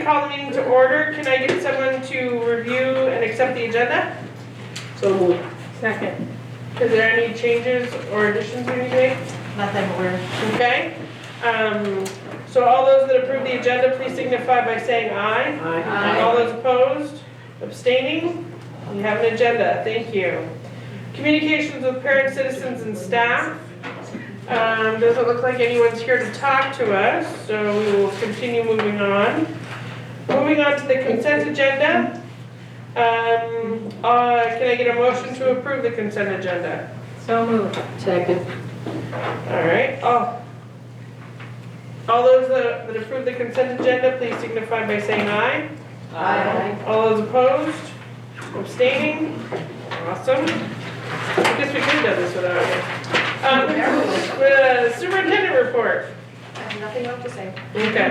call the meeting to order. Can I get someone to review and accept the agenda? So moved. Second. Is there any changes or additions we need to make? Nothing aware. Okay. So all those that approve the agenda, please signify by saying aye. Aye. All those opposed, abstaining? We have an agenda. Thank you. Communications with parents, citizens, and staff. Doesn't look like anyone's here to talk to us, so we will continue moving on. Moving on to the consent agenda. Can I get a motion to approve the consent agenda? So moved. Second. All right. All those that approve the consent agenda, please signify by saying aye. Aye. All those opposed? Abstaining? Awesome. I guess we could have done this without you. Superintendent report. I have nothing left to say. Okay.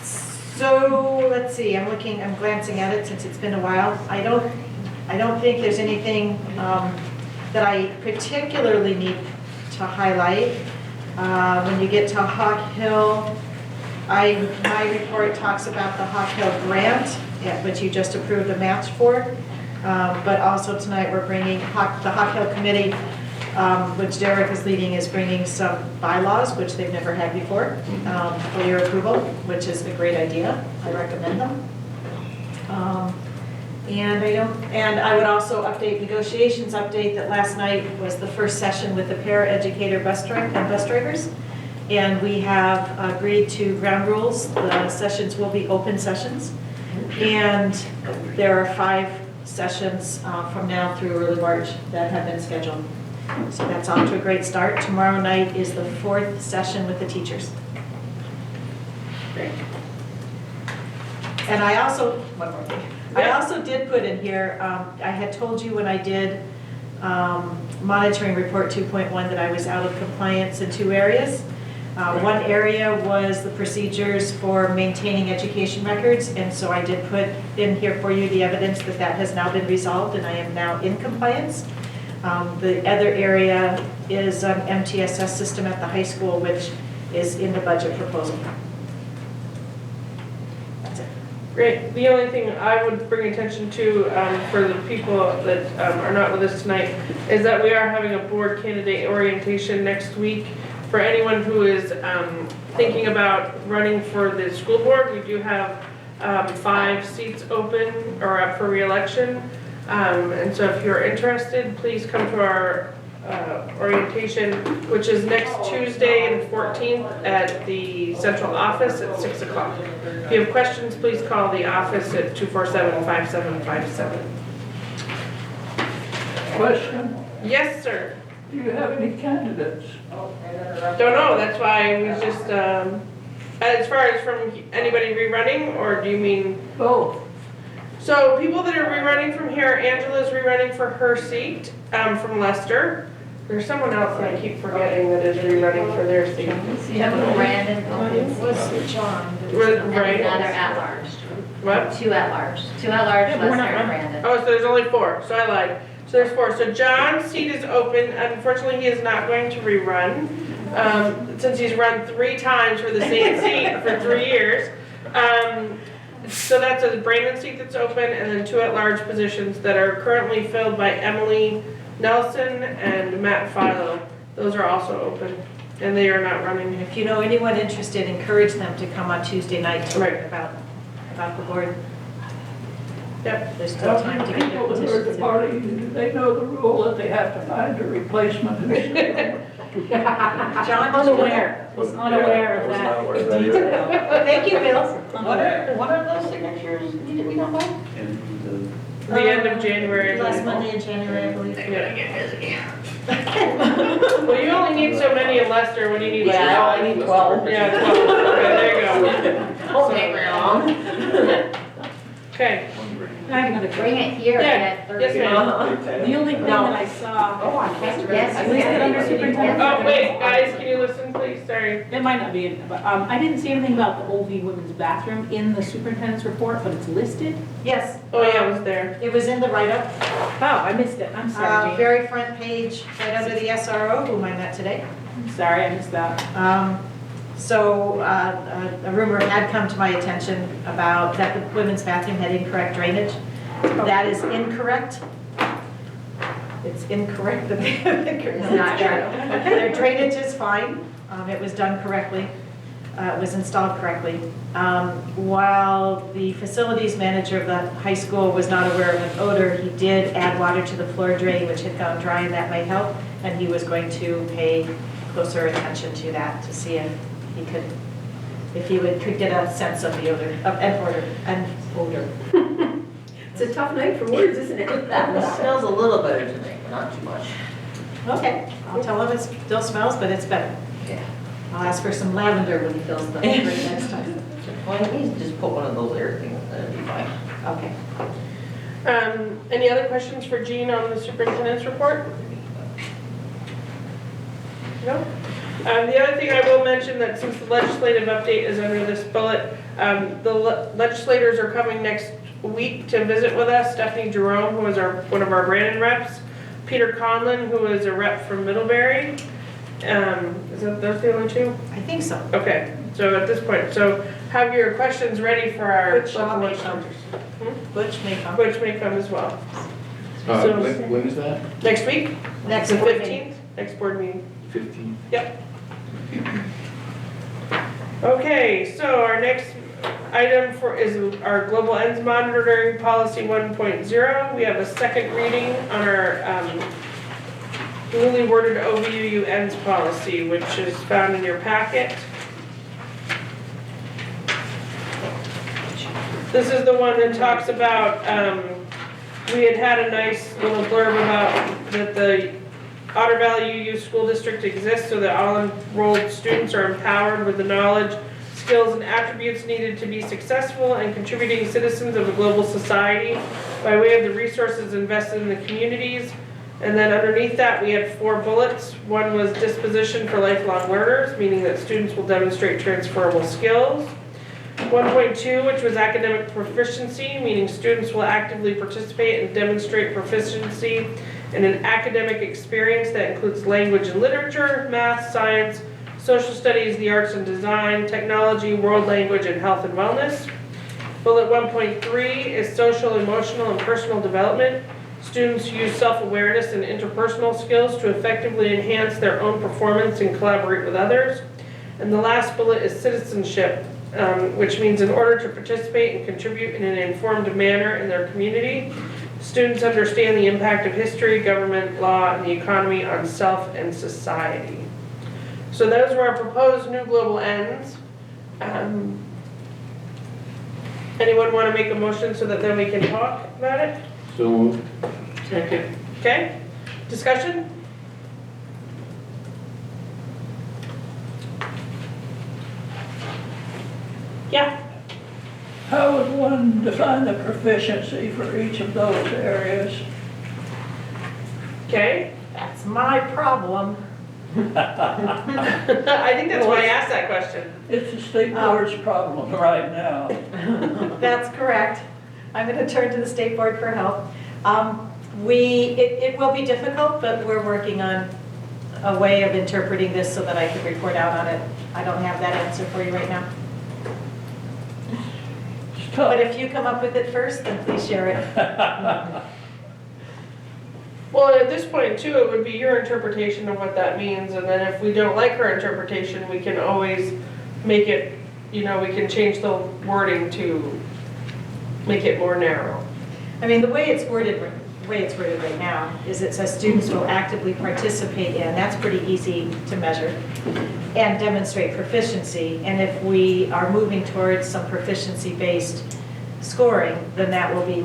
So, let's see, I'm glancing at it since it's been a while. I don't think there's anything that I particularly need to highlight. When you get to Hawk Hill, my report talks about the Hawk Hill grant, which you just approved a match for. But also tonight, we're bringing, the Hawk Hill Committee, which Derek is leading, is bringing some bylaws, which they've never had before, for your approval, which is a great idea. I recommend them. And I would also update negotiations update that last night was the first session with the para-educator bus drivers. And we have agreed to ground rules. The sessions will be open sessions. And there are 5 sessions from now through early March that have been scheduled. So that's off to a great start. Tomorrow night is the 4th session with the teachers. Great. And I also, one more thing. I also did put in here, I had told you when I did monitoring report 2.1 that I was out of compliance in 2 areas. One area was the procedures for maintaining education records, and so I did put in here for you the evidence that that has now been resolved and I am now in compliance. The other area is an MTSS system at the high school, which is in the budget proposal. That's it. Great. The only thing I would bring attention to for the people that are not with us tonight is that we are having a board candidate orientation next week. For anyone who is thinking about running for the school board, we do have 5 seats open or up for re-election. And so if you're interested, please come to our orientation, which is next Tuesday, the 14th, at the central office at 6 o'clock. If you have questions, please call the office at 247-5757. Question, Yes, sir. do you have any candidates? Don't know, that's why we just, as far as from anybody rerunning, or do you mean? Both. So people that are rerunning from here, Angela's rerunning for her seat from Leicester. There's someone else that I keep forgetting that is rerunning for their seat. Brandon What's John? Right. Another at-large. What? 2 at-large. 2 at-large, Yeah, but we're Lester not and Brandon. Oh, so there's only 4, so I lied. So there's 4. So John's seat is open. Unfortunately, he is not going to rerun since he's run 3 times for the same seat for 3 years. So that's a Brandon seat that's open, and then 2 at-large positions that are currently filled by Emily Nelson and Matt Philo. Those are also open, and they are not running. If you know anyone interested, encourage them to come on Tuesday night to learn Right. about the board. Yep. There's still How time many to get their people that are at petitions the in. party, do they know the rule that they have to find a replacement? John, Unaware, was unaware of that detail. Thank you, Bill. What are those signatures need to be done by? The end of January. I Last believe. Monday in January, I believe. Yeah. Well, you only need so many in Leicester. What do you need? Yeah, I only need 12. Yeah, 12. Okay, there you go. Won't take very long. Okay. I have another Bring question. it here Yeah. at 30. Yes, ma'am. The only thing that I saw, Oh, I can't. Yes, listed under superintendent. Oh, wait, guys, can you listen, please? Sorry. it might not be, in but I didn't see anything about the OV women's bathroom in the superintendent's report, but it's listed. Yes. Oh, yeah, I was there. It was in the write-up, Oh, I missed it. I'm sorry, Jane. very front page, right under the SRO, whom I met today. I'm sorry, I missed that. So a rumor had come to my attention about that the women's bathroom had incorrect drainage. That is incorrect. It's incorrect that they have incorrect. It's not true. Their drainage is fine. It was done correctly. It was installed correctly. While the facilities manager of the high school was not aware of an odor, he did add water to the floor drain, which had gone dry, and that might help. And he was going to pay closer attention to that to see if he could, could get a sense of the odor, of an odor. It's a tough night for words, isn't it? It smells a little better today, but not too much. Okay, I'll tell him it still smells, but it's better. Yeah. I'll ask for some lavender when he fills the drain next time. Well, you need to just put one of those air things, that'd be fine. Okay. Any other questions for Jean on the superintendent's report? No? The other thing I will mention that since the legislative update is under this bullet, the legislators are coming next week to visit with us. Stephanie Jerome, who is one of our Brandon reps, Peter Conlon, who is a rep from Middlebury. Is that those the only two? I think so. Okay, so at this point, so have your questions ready for our Butch local may come. legislators. Butch may come. Which may come as well. So- When is that? Next week? Next The board meeting. 15th, next board meeting. 15th? Yep. Okay, so our next item is our global ends monitoring policy 1.0. We have a second reading on our newly worded OVU ends policy, which is found in your packet. This is the one that talks about, we had a nice little blurb about that the Otter Valley UU School District exists so that all enrolled students are empowered with the knowledge, skills, and attributes needed to be successful and contributing citizens of a global society by way of the resources invested in the communities. And then underneath that, we had 4 bullets. One was disposition for lifelong learners, meaning that students will demonstrate transferable skills. 1.2, which was academic proficiency, meaning students will actively participate and demonstrate proficiency in an academic experience that includes language and literature, math, science, social studies, the arts and design, technology, world language, and health and wellness. Bullet 1.3 is social, emotional, and personal development. Students use self-awareness and interpersonal skills to effectively enhance their own performance and collaborate with others. And the last bullet is citizenship, which means in order to participate and contribute in an informed manner in their community, students understand the impact of history, government, law, and the economy on self and society. So those were our proposed new global ends. Anyone want to make a motion so that then we can talk about it? So moved. Second. Okay, discussion? Yeah, How would one define the proficiency for each of those areas? okay. That's my problem. I think that's why I asked that question. It's the state board's problem right now. That's correct. I'm going to turn to the state board for help. It will be difficult, but we're working on a way of interpreting this so that I can report out on it. I don't have that answer for you right now. It's But tough. if you come up with it first, then please share it. Well, at this point too, it would be your interpretation of what that means, and then if we don't like her interpretation, we can always make it, we can change the wording to make it more narrow. I mean, the way it's worded right now is it says students will actively participate in, that's pretty easy to measure, and demonstrate proficiency. And if we are moving towards some proficiency-based scoring, then that will be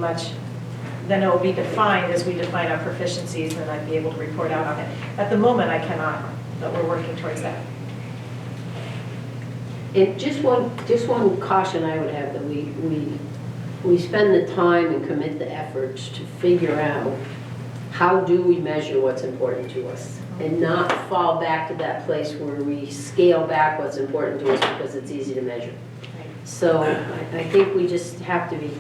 then it will be defined as we define our proficiencies, and I'd be able to report out on it. At the moment, I cannot, but we're working towards that. And just one caution I would have, that we spend the time and commit the efforts to figure out how do we measure what's important to us, and not fall back to that place where we scale back what's important to us because it's easy to measure. So I think we just have to be,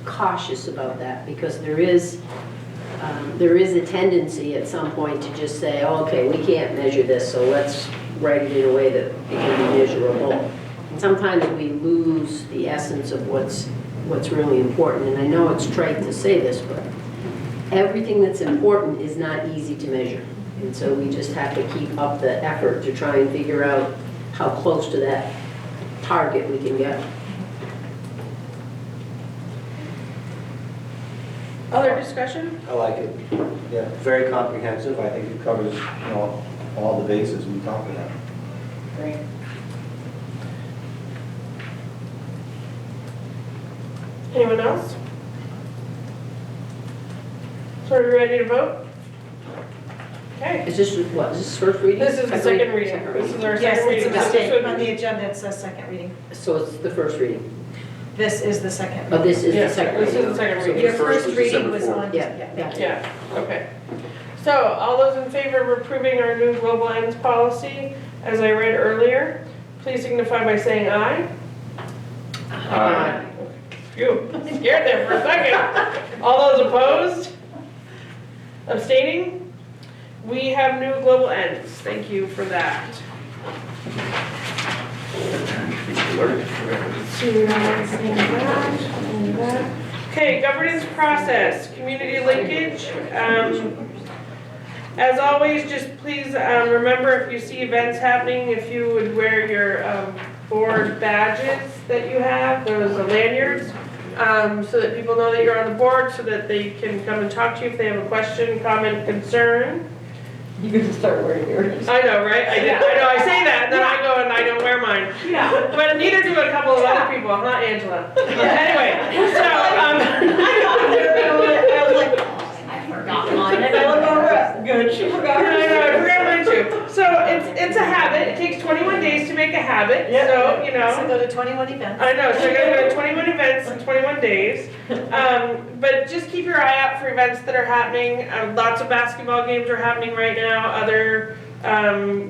cautious about that, because there is a tendency at some point to just say, oh, okay, we can't measure this, so let's write it in a way that it can be measurable. And sometimes we lose the essence of what's really important. And I know it's trite to say this, but everything that's important is not easy to measure. And so we just have to keep up the effort to try and figure out how close to that target we can get. Other discussion? I like it. Yeah, very comprehensive. I think it covers, all the bases we talked about. Great. Anyone else? So are we ready to vote? Okay. Is this what, is this first reading? This is the second reading. Second This is our Yes, second it's a reading. This mistake. would On be- the agenda, it says second reading. So it's the first reading. This is the second. Oh, this is Yeah, the second this is reading. the second So reading. Your the first was reading December was 4th. on. Yeah. Thank you. Yeah, okay. So, all those in favor of approving our new global ends policy, as I read earlier, please signify by saying aye. Aye. Phew, scared there for a second. All those opposed? Abstaining? We have new global ends. Thank you for that. Okay, governance process, community linkage. As always, just please remember if you see events happening, if you would wear your board badges that you have, those lanyards, so that people know that you're on the board, so that they can come and talk to you if they have a question, comment, concern. You could just start wearing yours. I know, right? I know, I say that, and then I go and I don't wear mine. Yeah. But neither do a couple of other people, not Angela. Anyway, so, I was like, I forgot mine. And I look over, good, she forgot I hers. know, I forgot mine too. So it's a habit, it takes 21 days to make a habit, so, you know. So go to 21 events. I know, so I gotta go to 21 events in 21 days. But just keep your eye out for events that are happening. Lots of basketball games are happening right now. Other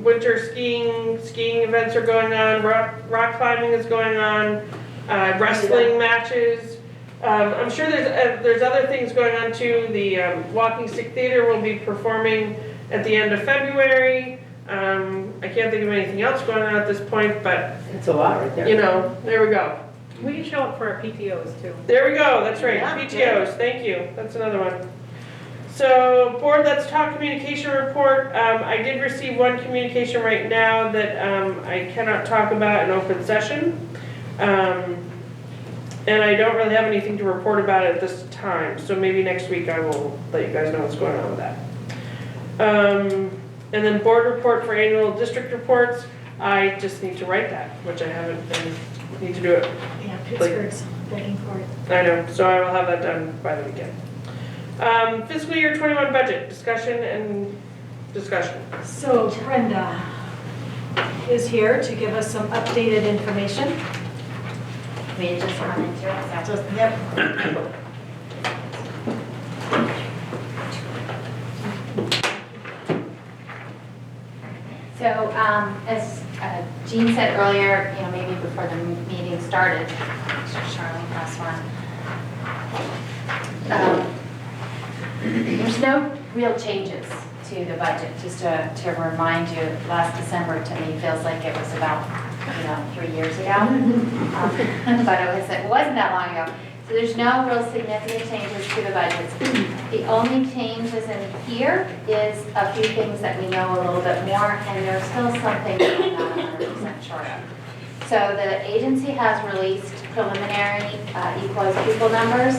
winter skiing events are going on. Rock climbing is going on. Wrestling matches. I'm sure there's other things going on too. The Walking Stick Theater will be performing at the end of February. I can't think of anything else going on at this point, but It's a lot right there. you know, there we go. We can show up for our PTOs too. There we go, that's right, Yeah, PTOs, thank you, that's another one. So, Board Let's Talk communication report, I did receive one communication right now that I cannot talk about in open session. And I don't really have anything to report about it at this time, so maybe next week I will let you guys know what's going on with that. And then board report for annual district reports, I just need to write that, which I haven't, and need to do it. Yeah, Pittsburgh's begging for it. I know, so I will have that done by the weekend. Fiscal year 21 budget, discussion and discussion. So Brenda is here to give us some updated information. We just run into it, so. Just, yep. So, as Jean said earlier, maybe before the meeting started, Charlene press one. There's no real changes to the budget, just to remind you, last December to me feels like it was about, 3 years ago. But it wasn't that long ago. So there's no real significant changes to the budgets. The only changes in here is a few things that we know a little bit more, and there's still something that we're not 100% sure of. So the agency has released preliminary equalized pupil numbers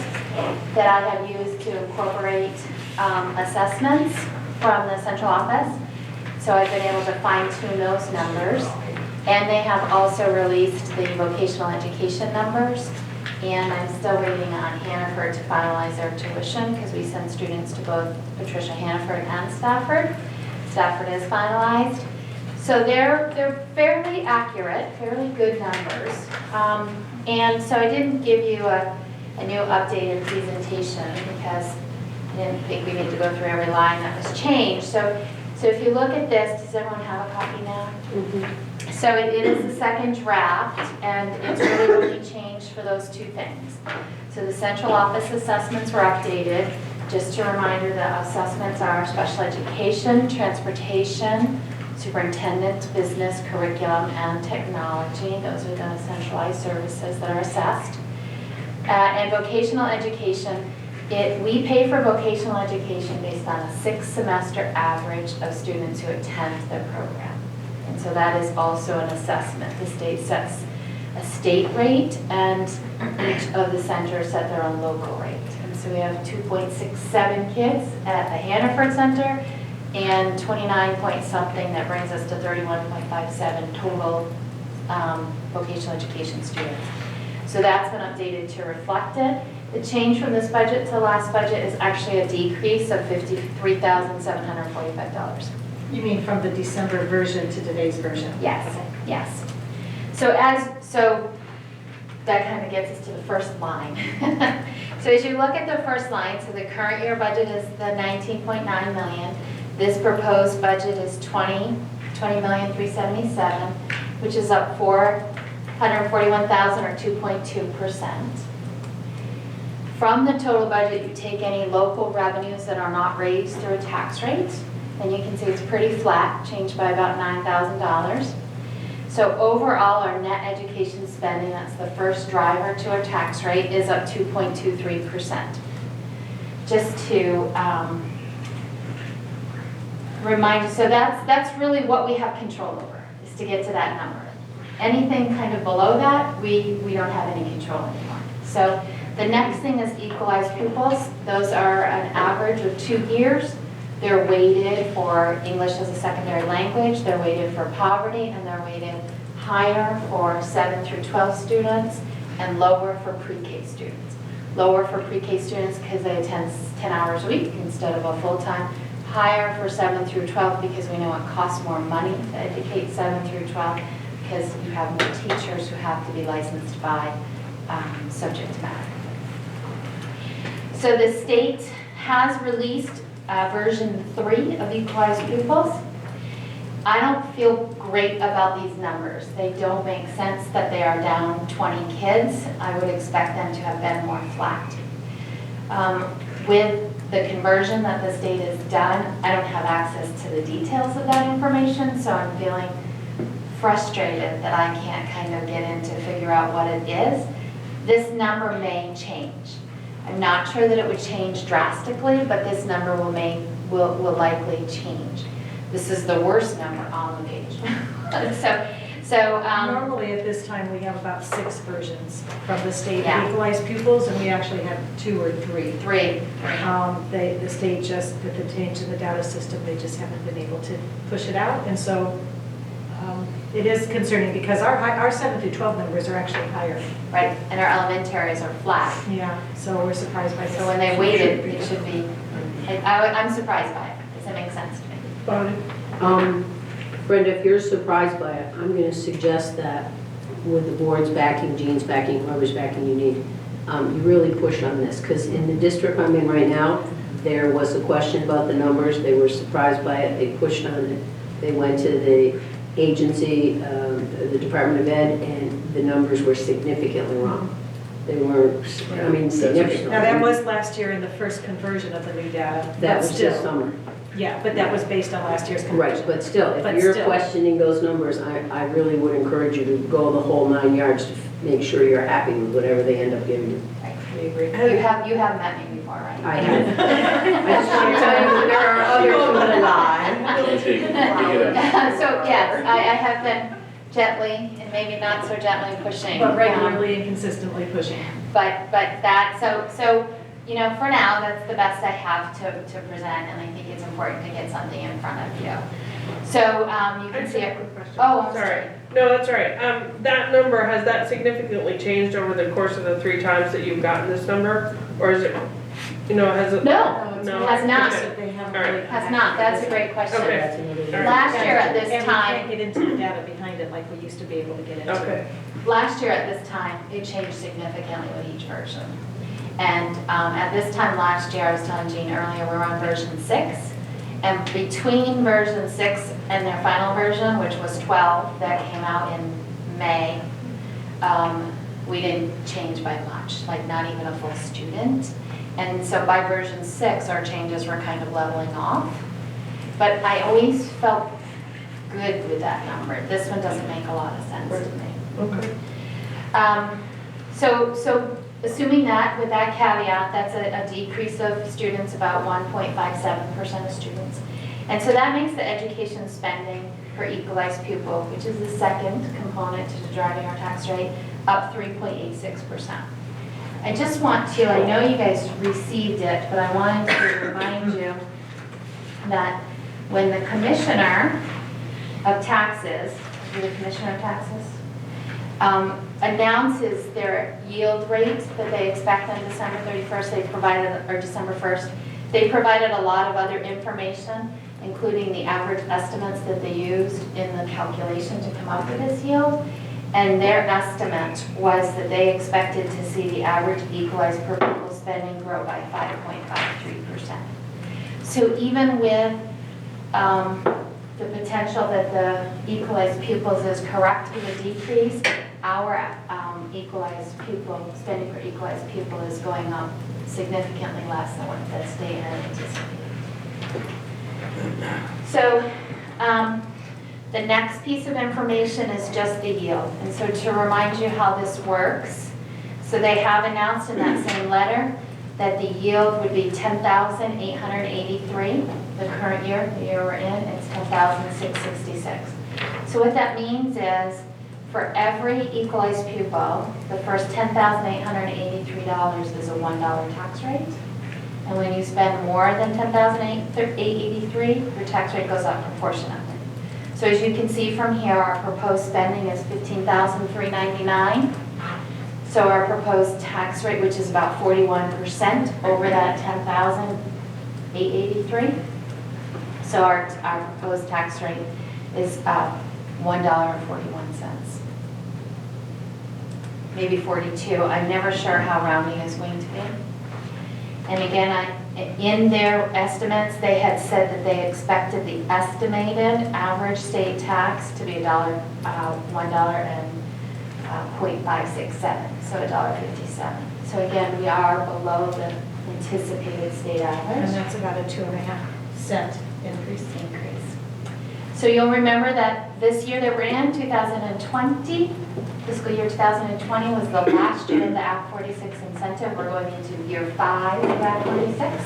that I have used to incorporate assessments from the central office. So I've been able to fine tune those numbers. And they have also released the vocational education numbers. And I'm still waiting on Hannaford to finalize their tuition because we send students to both Patricia Hannaford and Stafford. Stafford is finalized. So they're fairly accurate, fairly good numbers. And so I didn't give you a new updated presentation because I didn't think we needed to go through every line that was changed. So if you look at this, does everyone have a copy now? Mm-hmm. So it is the second draft, and it's really only changed for those two things. So the central office assessments were updated. Just a reminder, the assessments are special education, transportation, superintendent, business, curriculum, and technology. Those are the centralized services that are assessed. And vocational education, we pay for vocational education based on a 6-semester average of students who attend the program. And so that is also an assessment. The state sets a state rate, and each of the centers set their own local rate. And so we have 2.67 kids at the Hannaford Center, and 29 point something, that brings us to 31.57 total vocational education students. So that's been updated to reflect it. The change from this budget to last budget is actually a decrease of $53,745. You mean from the December version to today's version? Yes, yes. So that kind of gets us to the first line. So as you look at the first line, so the current year budget is the 19.9 million. This proposed budget is 20,377,000, which is up 441,000 or 2.2%. From the total budget, you take any local revenues that are not raised through a tax rate, and you can see it's pretty flat, changed by about $9,000. So overall, our net education spending, that's the first driver to our tax rate, is up 2.23%. Just to remind you, so that's really what we have control over, is to get to that number. Anything kind of below that, we don't have any control anymore. So the next thing is equalized pupils. Those are an average of 2 years. They're weighted for English as a secondary language, they're weighted for poverty, and they're weighted higher for 7 through 12 students and lower for pre-K students. Lower for pre-K students because they attend 10 hours a week instead of a full-time. Higher for 7 through 12 because we know it costs more money to educate 7 through 12 because you have more teachers who have to be licensed by subject matter. So the state has released version 3 of equalized pupils. I don't feel great about these numbers. They don't make sense that they are down 20 kids. I would expect them to have been more flat. With the conversion that the state has done, I don't have access to the details of that information, so I'm feeling frustrated that I can't kind of get in to figure out what it is. This number may change. I'm not sure that it would change drastically, but this number will likely change. This is the worst number on the page. Normally at this time, we have about 6 versions from the state Yeah. equalized pupils, and we actually have 2 or 3. Three. The state just, with the change in the data system, they just haven't been able to push it out, and so it is concerning because our 7 through 12 numbers are actually higher. Right, and our elementaries are flat. Yeah, so we're surprised by this. So when they weighted, it should be, I'm surprised by it. Does it make sense to me? Brenda, if you're surprised by it, I'm going to suggest that with the board's backing, Jean's backing, whoever's backing you need, you really push on this, because in the district I'm in right now, there was a question about the numbers. They were surprised by it. They pushed on it. They went to the agency, the Department of Ed, and the numbers were significantly wrong. They were, significant. Now, that was last year in the first conversion of the new data. That but was still, this summer. Yeah, but that was based on last year's conversion. Right, but still, But if you're still. questioning those numbers, I really would encourage you to go the whole 9 yards to make sure you're happy with whatever they end up giving you. We agree. You have met me before, right? I have. I just want to tell you that there are others who would lie. So yes, I have been gently and maybe not so gently pushing. But regularly and consistently pushing. But for now, that's the best I have to present, and I think it's important to get something in front of you. So you can see it. Oh, I'm sorry. No, that's all right. That number, has that significantly changed over the course of the 3 times that you've gotten this number? Or is it, has it? No, it has not. Okay. They haven't All right. really Has not. That's a great question. Okay. That's another reason. Last year at this And we time, can't get into the data behind it like we used to be able to get into. Okay. last year at this time, it changed significantly with each version. And at this time last year, I was telling Jean earlier, we were on version 6. And between version 6 and their final version, which was 12, that came out in May, we didn't change by much, like not even a full student. And so by version 6, our changes were kind of leveling off. But I always felt good with that number. This one doesn't make a lot of sense to me. Okay. So assuming that, with that caveat, that's a decrease of students, about 1.57% of students. And so that makes the education spending per equalized pupil, which is the second component to driving our tax rate, up 3.86%. I just want to, I know you guys received it, but I wanted to remind you that when the commissioner of taxes, the commissioner of taxes, announces their yield rate that they expect on December 31st, they provided, or December 1st, they provided a lot of other information, including the average estimates that they used in the calculation to come up with this yield. And their estimate was that they expected to see the average equalized per pupil spending grow by 5.53%. So even with the potential that the equalized pupils is correct with a decrease, our equalized pupil, spending per equalized pupil is going up significantly less than what the state had anticipated. So the next piece of information is just the yield. And so to remind you how this works, so they have announced in that same letter that the yield would be 10,883 the current year, the year we're in, it's 10,666. So what that means is for every equalized pupil, the first $10,883 is a $1 tax rate. And when you spend more than $10,883, your tax rate goes up proportionately. So as you can see from here, our proposed spending is $15,399. So our proposed tax rate, which is about 41% over that $10,883. So our proposed tax rate is $1.41. Maybe 42. I'm never sure how rounding is going to be. And again, in their estimates, they had said that they expected the estimated average state tax to be $1.567, so $1.57. So again, we are below the anticipated state average. And that's about a 2.5 cent increase. So you'll remember that this year that we're in, 2020, fiscal year 2020 was the last year of the Act 46 incentive. We're going into year 5 of Act 46.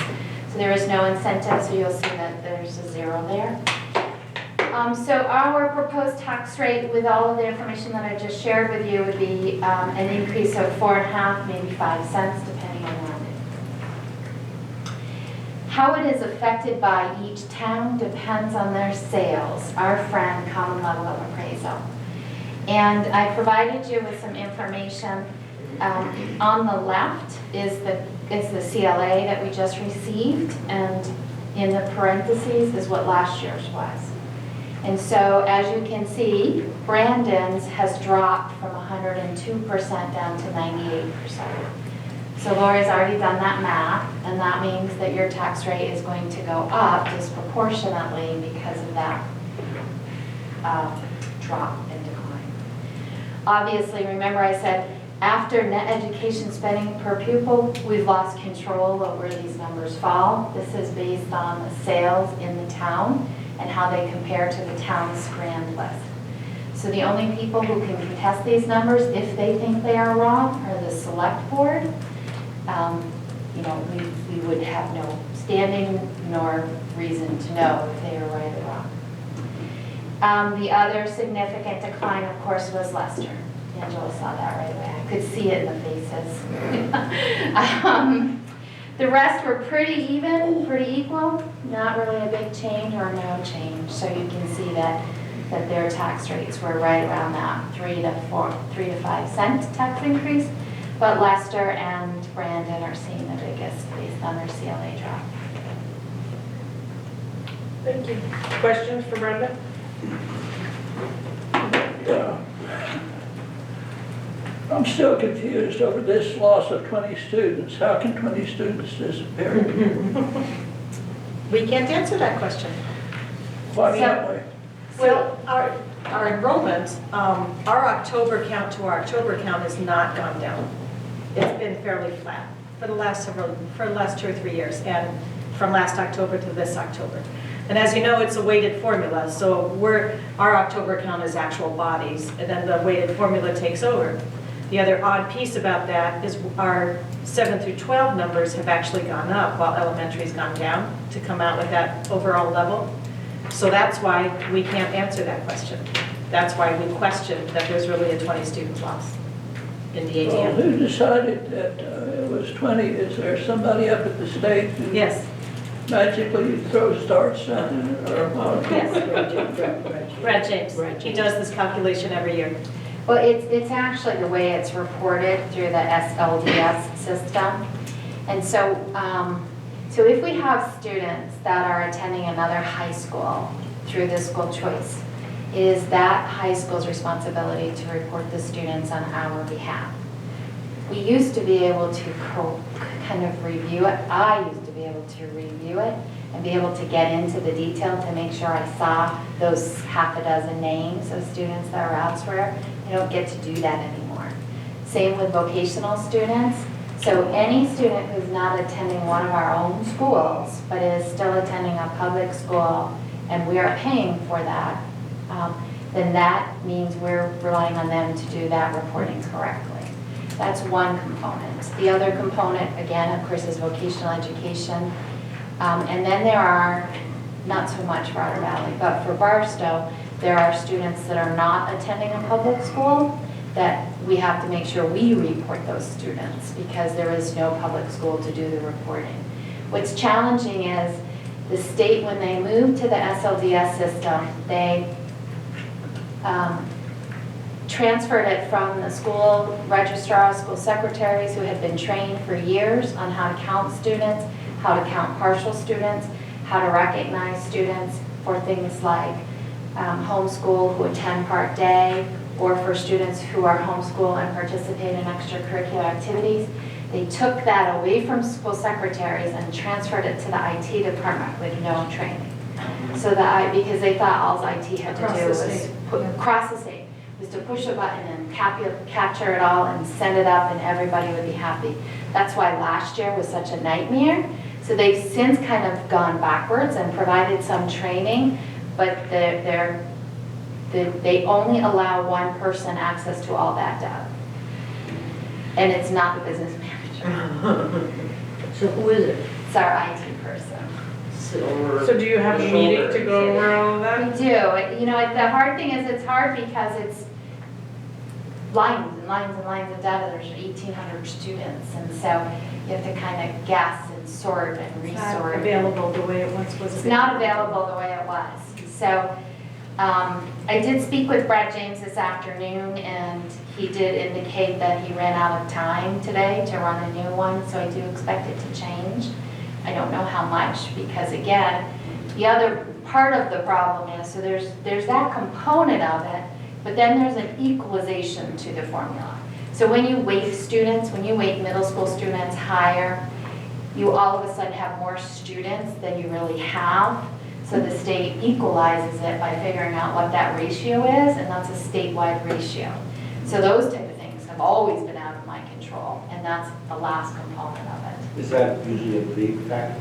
So there is no incentive, so you'll see that there's a 0 there. So our proposed tax rate with all of the information that I just shared with you would be an increase of 4.5, maybe 5 cents, depending on rounding. How it is affected by each town depends on their sales, our friend common level of appraisal. And I provided you with some information. On the left is the CLA that we just received, and in the parentheses is what last year's was. And so as you can see, Brandon's has dropped from 102% down to 98%. So Lori's already done that math, and that means that your tax rate is going to go up disproportionately because of that drop and decline. Obviously, remember I said after net education spending per pupil, we've lost control of where these numbers fall. This is based on the sales in the town and how they compare to the town's grand list. So the only people who can contest these numbers, if they think they are wrong, are the select board. We would have no standing nor reason to know if they are right or wrong. The other significant decline, of course, was Leicester. Angela saw that right away. I could see it in the faces. The rest were pretty even, pretty equal, not really a big change or no change. So you can see that their tax rates were right around that 3 to 5 cent tax increase. But Leicester and Brandon are seeing the biggest based on their CLA drop. Thank you. Questions for Brenda? Yeah. I'm still confused over this loss of 20 students. How can 20 students disappear? We can't answer that question. Why can't we? Well, our enrollment, our October count to our October count has not gone down. It's been fairly flat for the last 2 or 3 years, and from last October to this October. And as you know, it's a weighted formula, so our October count is actual bodies, and then the weighted formula takes over. The other odd piece about that is our 7 through 12 numbers have actually gone up while elementary's gone down to come out with that overall level. So that's why we can't answer that question. That's why we question that there's really a 20 student loss in the Well, ATM. who decided that it was 20? Is there somebody up at the state who Yes, magically throws darts at it, or what? yes. Brad James, he does this calculation every year. Well, it's actually the way it's reported through the SLDS system. And so, so if we have students that are attending another high school through the school choice, it is that high school's responsibility to report the students on our behalf. We used to be able to kind of review it. I used to be able to review it and be able to get into the detail to make sure I saw those half a dozen names of students that were elsewhere. I don't get to do that anymore. Same with vocational students. So any student who's not attending one of our own schools, but is still attending a public school, and we are paying for that, then that means we're relying on them to do that reporting correctly. That's one component. The other component, again, of course, is vocational education. And then there are, not so much for Otter Valley, but for Barstow, there are students that are not attending a public school that we have to make sure we report those students because there is no public school to do the reporting. What's challenging is the state, when they moved to the SLDS system, they transferred it from the school registrar, school secretaries who had been trained for years on how to count students, how to count partial students, how to recognize students for things like homeschool who attend part day, or for students who are homeschool and participate in extracurricular activities. They took that away from school secretaries and transferred it to the IT department with no training. So that because they thought all IT had to do was across the state, was to push a button and capture it all and send it up and everybody would be happy. That's why last year was such a nightmare. So they've since kind of gone backwards and provided some training, but they only allow one person access to all that data. And it's not the business manager. So who is it? It's our IT person. So do you have a meeting to go over all of that? We do. You know, the hard thing is it's hard because it's lines and lines and lines of data. There's 1,800 students. And so you have to kind of guess and sort and It's not resort. available the way it once was. It's not available the way it was. So I did speak with Brad James this afternoon, and he did indicate that he ran out of time today to run a new one, so I do expect it to change. I don't know how much, because again, the other part of the problem is, so there's that component of it, but then there's an equalization to the formula. So when you weight students, when you weight middle school students higher, you all of a sudden have more students than you really have. So the state equalizes it by figuring out what that ratio is, and that's a statewide ratio. So those type of things have always been out of my control, and that's the last component of it. Is that usually a big factor?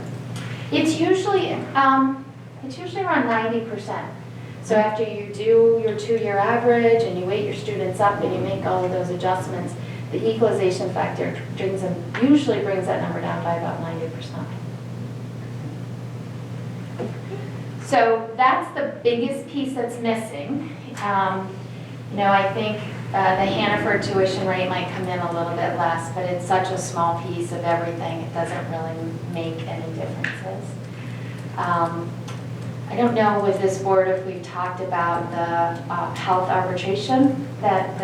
It's usually around 90%. So after you do your 2-year average and you weight your students up and you make all of those adjustments, the equalization factor usually brings that number down by about 90%. So that's the biggest piece that's missing. You know, I think the Hannaford tuition rate might come in a little bit less, but it's such a small piece of everything, it doesn't really make any differences. I don't know with this board if we've talked about the health arbitration that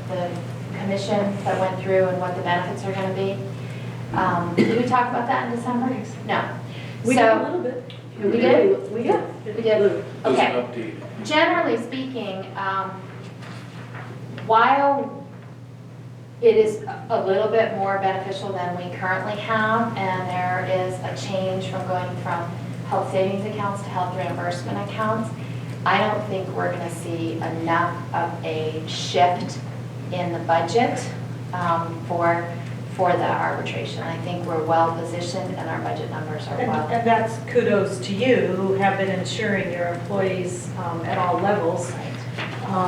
the commission that went through and what the benefits are going to be. Did we talk about that in December? No. We did a little bit. We did? We did. We did? Okay. Generally speaking, while it is a little bit more beneficial than we currently have, and there is a change from going from health savings accounts to health reimbursement accounts, I don't think we're going to see enough of a shift in the budget for the arbitration. I think we're well positioned and our budget numbers are well. And that's kudos to you, who have been ensuring your employees at all levels,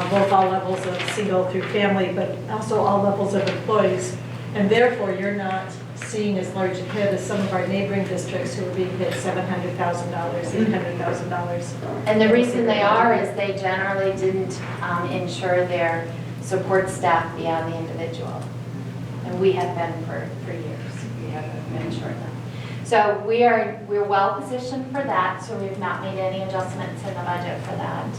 both all levels of single through family, but also all levels of employees. And therefore, you're not seeing as large a hit as some of our neighboring districts who are being hit $700,000, $800,000. And the reason they are is they generally didn't insure their support staff beyond the individual. And we have been for years. We have been insured them. So we're well positioned for that, so we've not made any adjustments in the budget for that.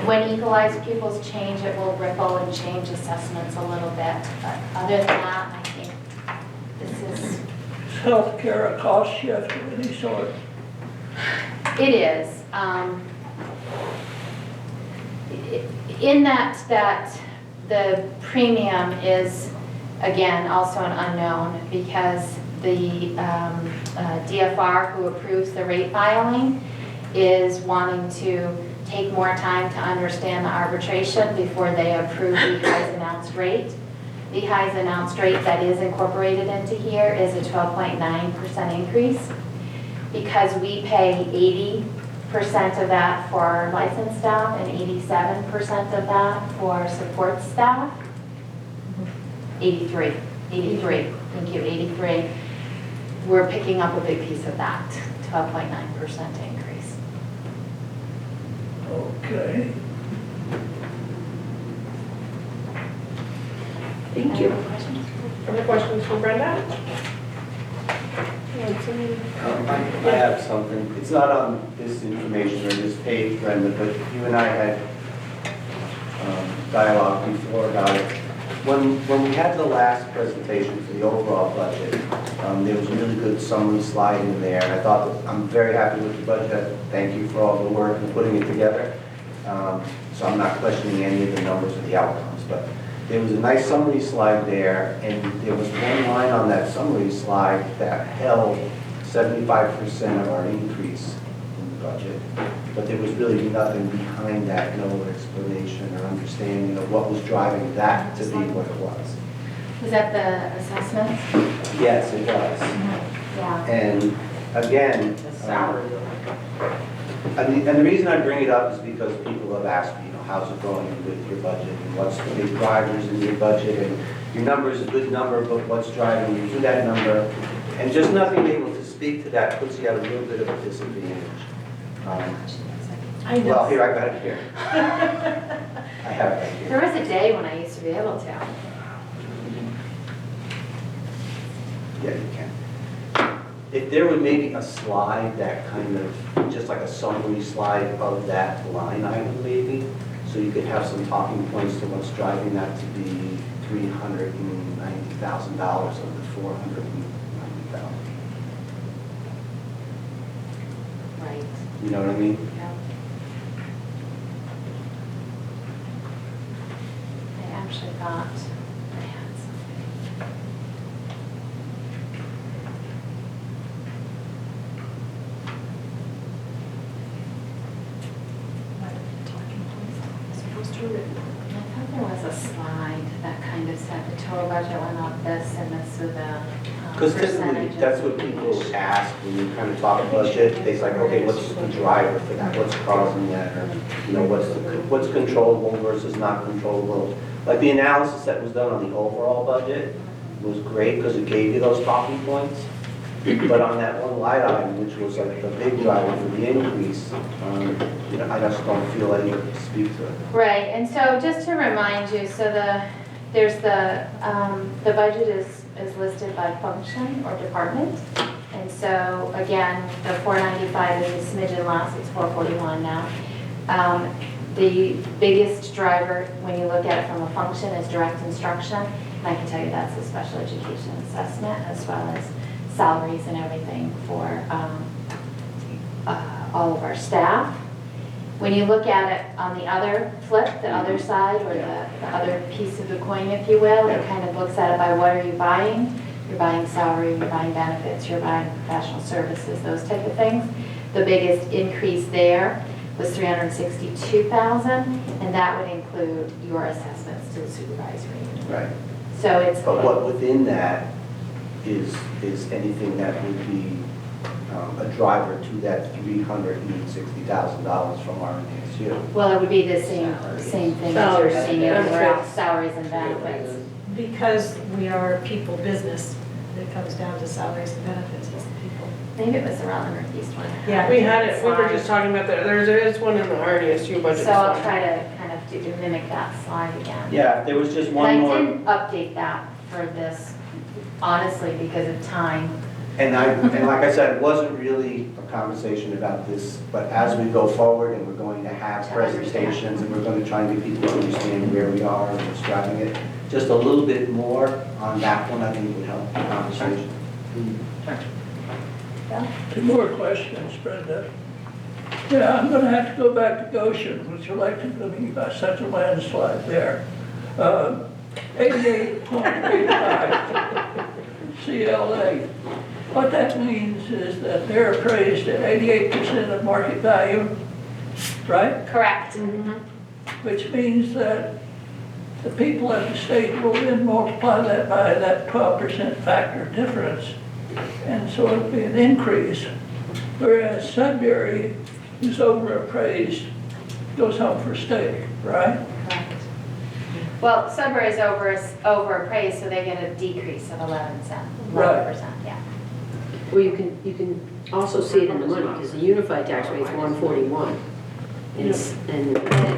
When equalized pupils change, it will ripple and change assessments a little bit. But other than that, I think this is... Is healthcare a cost shift of any sort? It is. In that the premium is, again, also an unknown because the DFR who approves the rate filing is wanting to take more time to understand the arbitration before they approve EHI's announced rate. EHI's announced rate that is incorporated into here is a 12.9% increase. Because we pay 80% of that for our licensed staff and 87% of that for support staff. 83, thank you, 83. We're picking up a big piece of that, 12.9% increase. Okay. Thank you. Other questions for Brenda? I have something. It's not on this information or this page, Brenda, but you and I had dialogue before about it. When we had the last presentation for the overall budget, there was a really good summary slide in there, and I thought that I'm very happy with the budget. Thank you for all the work in putting it together. So I'm not questioning any of the numbers or the outcomes, but there was a nice summary slide there, and there was one line on that summary slide that held 75% of our increase in the budget, but there was really nothing behind that, no explanation or understanding of what was driving that to be what it was. Was that the assessments? Yes, it was. Yeah. And again, and the reason I bring it up is because people have asked me, how's it going with your budget, and what's the big drivers in your budget, and your number is a good number, but what's driving you to that number? And just not being able to speak to that puts you at a little bit of a disadvantage. I know. Well, here, I got it here. I have it right here. There was a day when I used to be able to. Yeah, you can. If there were maybe a slide that kind of, just like a summary slide of that line item maybe, so you could have some talking points to what's driving that to be $390,000 of the $490,000. Right. You know what I mean? Yeah. I actually thought I had something. I thought there was a slide that kind of said the total budget went up this and this with the Because typically, percentages. that's what people ask when you kind of talk budget. They say, like, okay, what's the driver for that? What's causing that? Or, you know, what's controllable versus not controllable? Like the analysis that was done on the overall budget was great because it gave you those talking points. But on that one line item, which was like the big driver for the increase, you know, I just don't feel able to speak to it. Right, and so just to remind you, so there's the budget is listed by function or department. And so again, the 495 is a smidgen less, it's 441 now. The biggest driver, when you look at it from a function, is direct instruction. And I can tell you that's the special education assessment as well as salaries and everything for all of our staff. When you look at it on the other flip, the other side, or the other piece of the coin, if you will, it kind of looks at it by what are you buying? You're buying salary, you're buying benefits, you're buying professional services, those type of things. The biggest increase there was $362,000, and that would include your assessments to the supervisory. Right. So it's, But what within that is anything that would be a driver to that $360,000 from our NSU? well, it would be the same thing as your Salaries. senior, Benefits. salaries and benefits. Because we are a people business, it comes down to salaries and benefits as the people. Maybe it was around the Northeast one. Yeah. We had it, we were just talking about that, there is one in the RDSU budget. So I'll slide. try to kind of mimic that slide again. Yeah, if there was just And one I more. didn't update that for this, honestly, because of time. And like I said, it wasn't really a conversation about this, but as we go forward and we're going to have To understand. presentations and we're going to try and get people to understand where we are and what's driving it, just a little bit more on that one, I think would help the conversation. Two more questions, Brenda. Yeah, I'm gonna have to go back to Goshen, which elected to be by such a landslide there. 88.85 CLA. What that means is that they're appraised at 88% of market value, right? Correct. Which means that the people at the state will then multiply that by that 12% factor difference. And so it'll be an increase. Whereas Sudbury, who's overappraised, goes home for steak, right? Correct. Well, Sudbury's overappraised, so they get a decrease of 11%, yeah. Well, you can also see it in the money, because the unified tax rate is 141. And And it's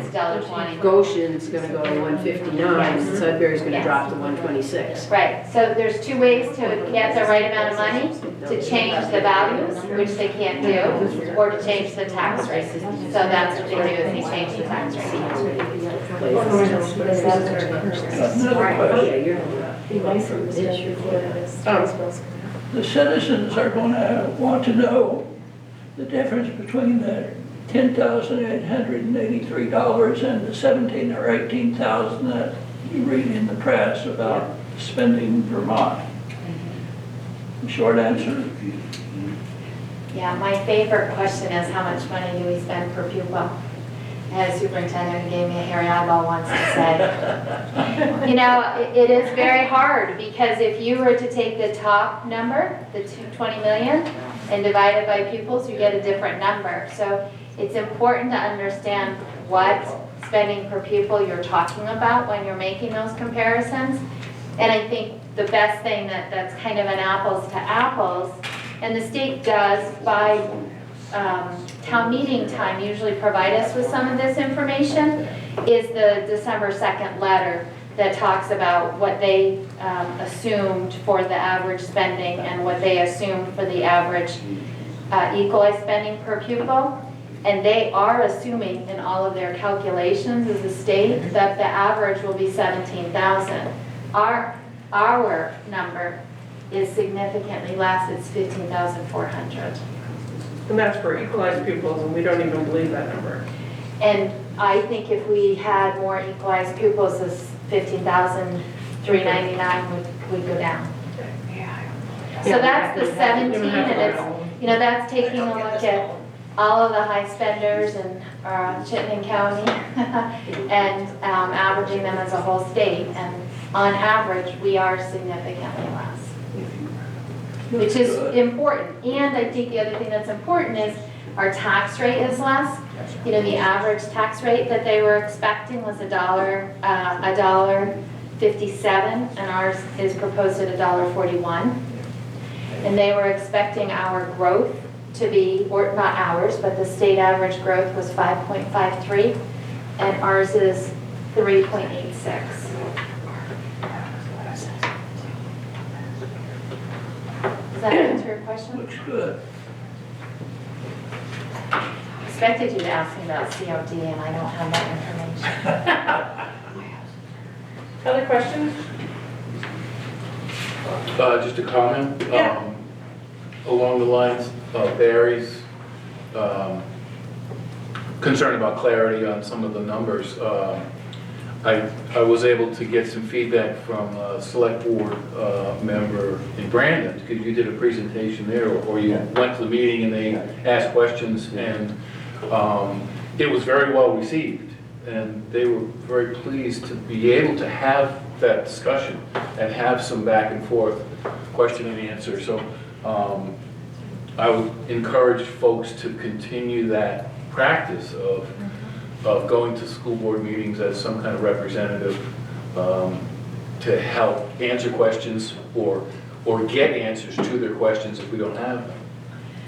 $1.20. Goshen's gonna go to 159, and Sudbury's gonna Yes. drop to 126. Right, so there's two ways to get the right amount of money, to change the values, which they can't do, or to change the tax rate. So that's what they do, is they change the tax rate. Another question. The citizens are going to want to know the difference between the $10,883 and the 17 or 18,000 that you read in the press about spending Vermont. The short answer, Yeah, my favorite question is, how much money do we spend per pupil? As superintendent who gave me a hairy eyeball once to say. You know, it is very hard, because if you were to take the top number, the 20 million, and divide it by pupils, you get a different number. So it's important to understand what spending per pupil you're talking about when you're making those comparisons. And I think the best thing that's kind of an apples to apples, and the state does by town meeting time usually provide us with some of this information, is the December 2nd letter that talks about what they assumed for the average spending and what they assumed for the average equalized spending per pupil. And they are assuming in all of their calculations as a state that the average will be 17,000. Our number is significantly less, it's 15,400. And that's for equalized pupils, and we don't even believe that number. And I think if we had more equalized pupils, this 15,399 would go down. So that's the 17, and it's, you know, that's taking a look at all of the high spenders in Chittenden County and averaging them as a whole state. And on average, we are significantly less, which is important. And I think the other thing that's important is our tax rate is less. You know, the average tax rate that they were expecting was $1.57, and ours is proposed at $1.41. And they were expecting our growth to be, or not ours, but the state average growth was 5.53, and ours is 3.86. Does that answer your question? looks good. I expected you to ask me about COD, and I don't have that information. Other questions? Just a comment. Yeah. Along the lines of Barry's concern about clarity on some of the numbers. I was able to get some feedback from a select board member in Brandon, because you did a presentation there, or you went to the meeting and they asked questions, and it was very well received. and they were very pleased to be able to have that discussion and have some back and forth, question and answer. So I would encourage folks to continue that practice of going to school board meetings as some kind of representative to help answer questions or get answers to their questions if we don't have them.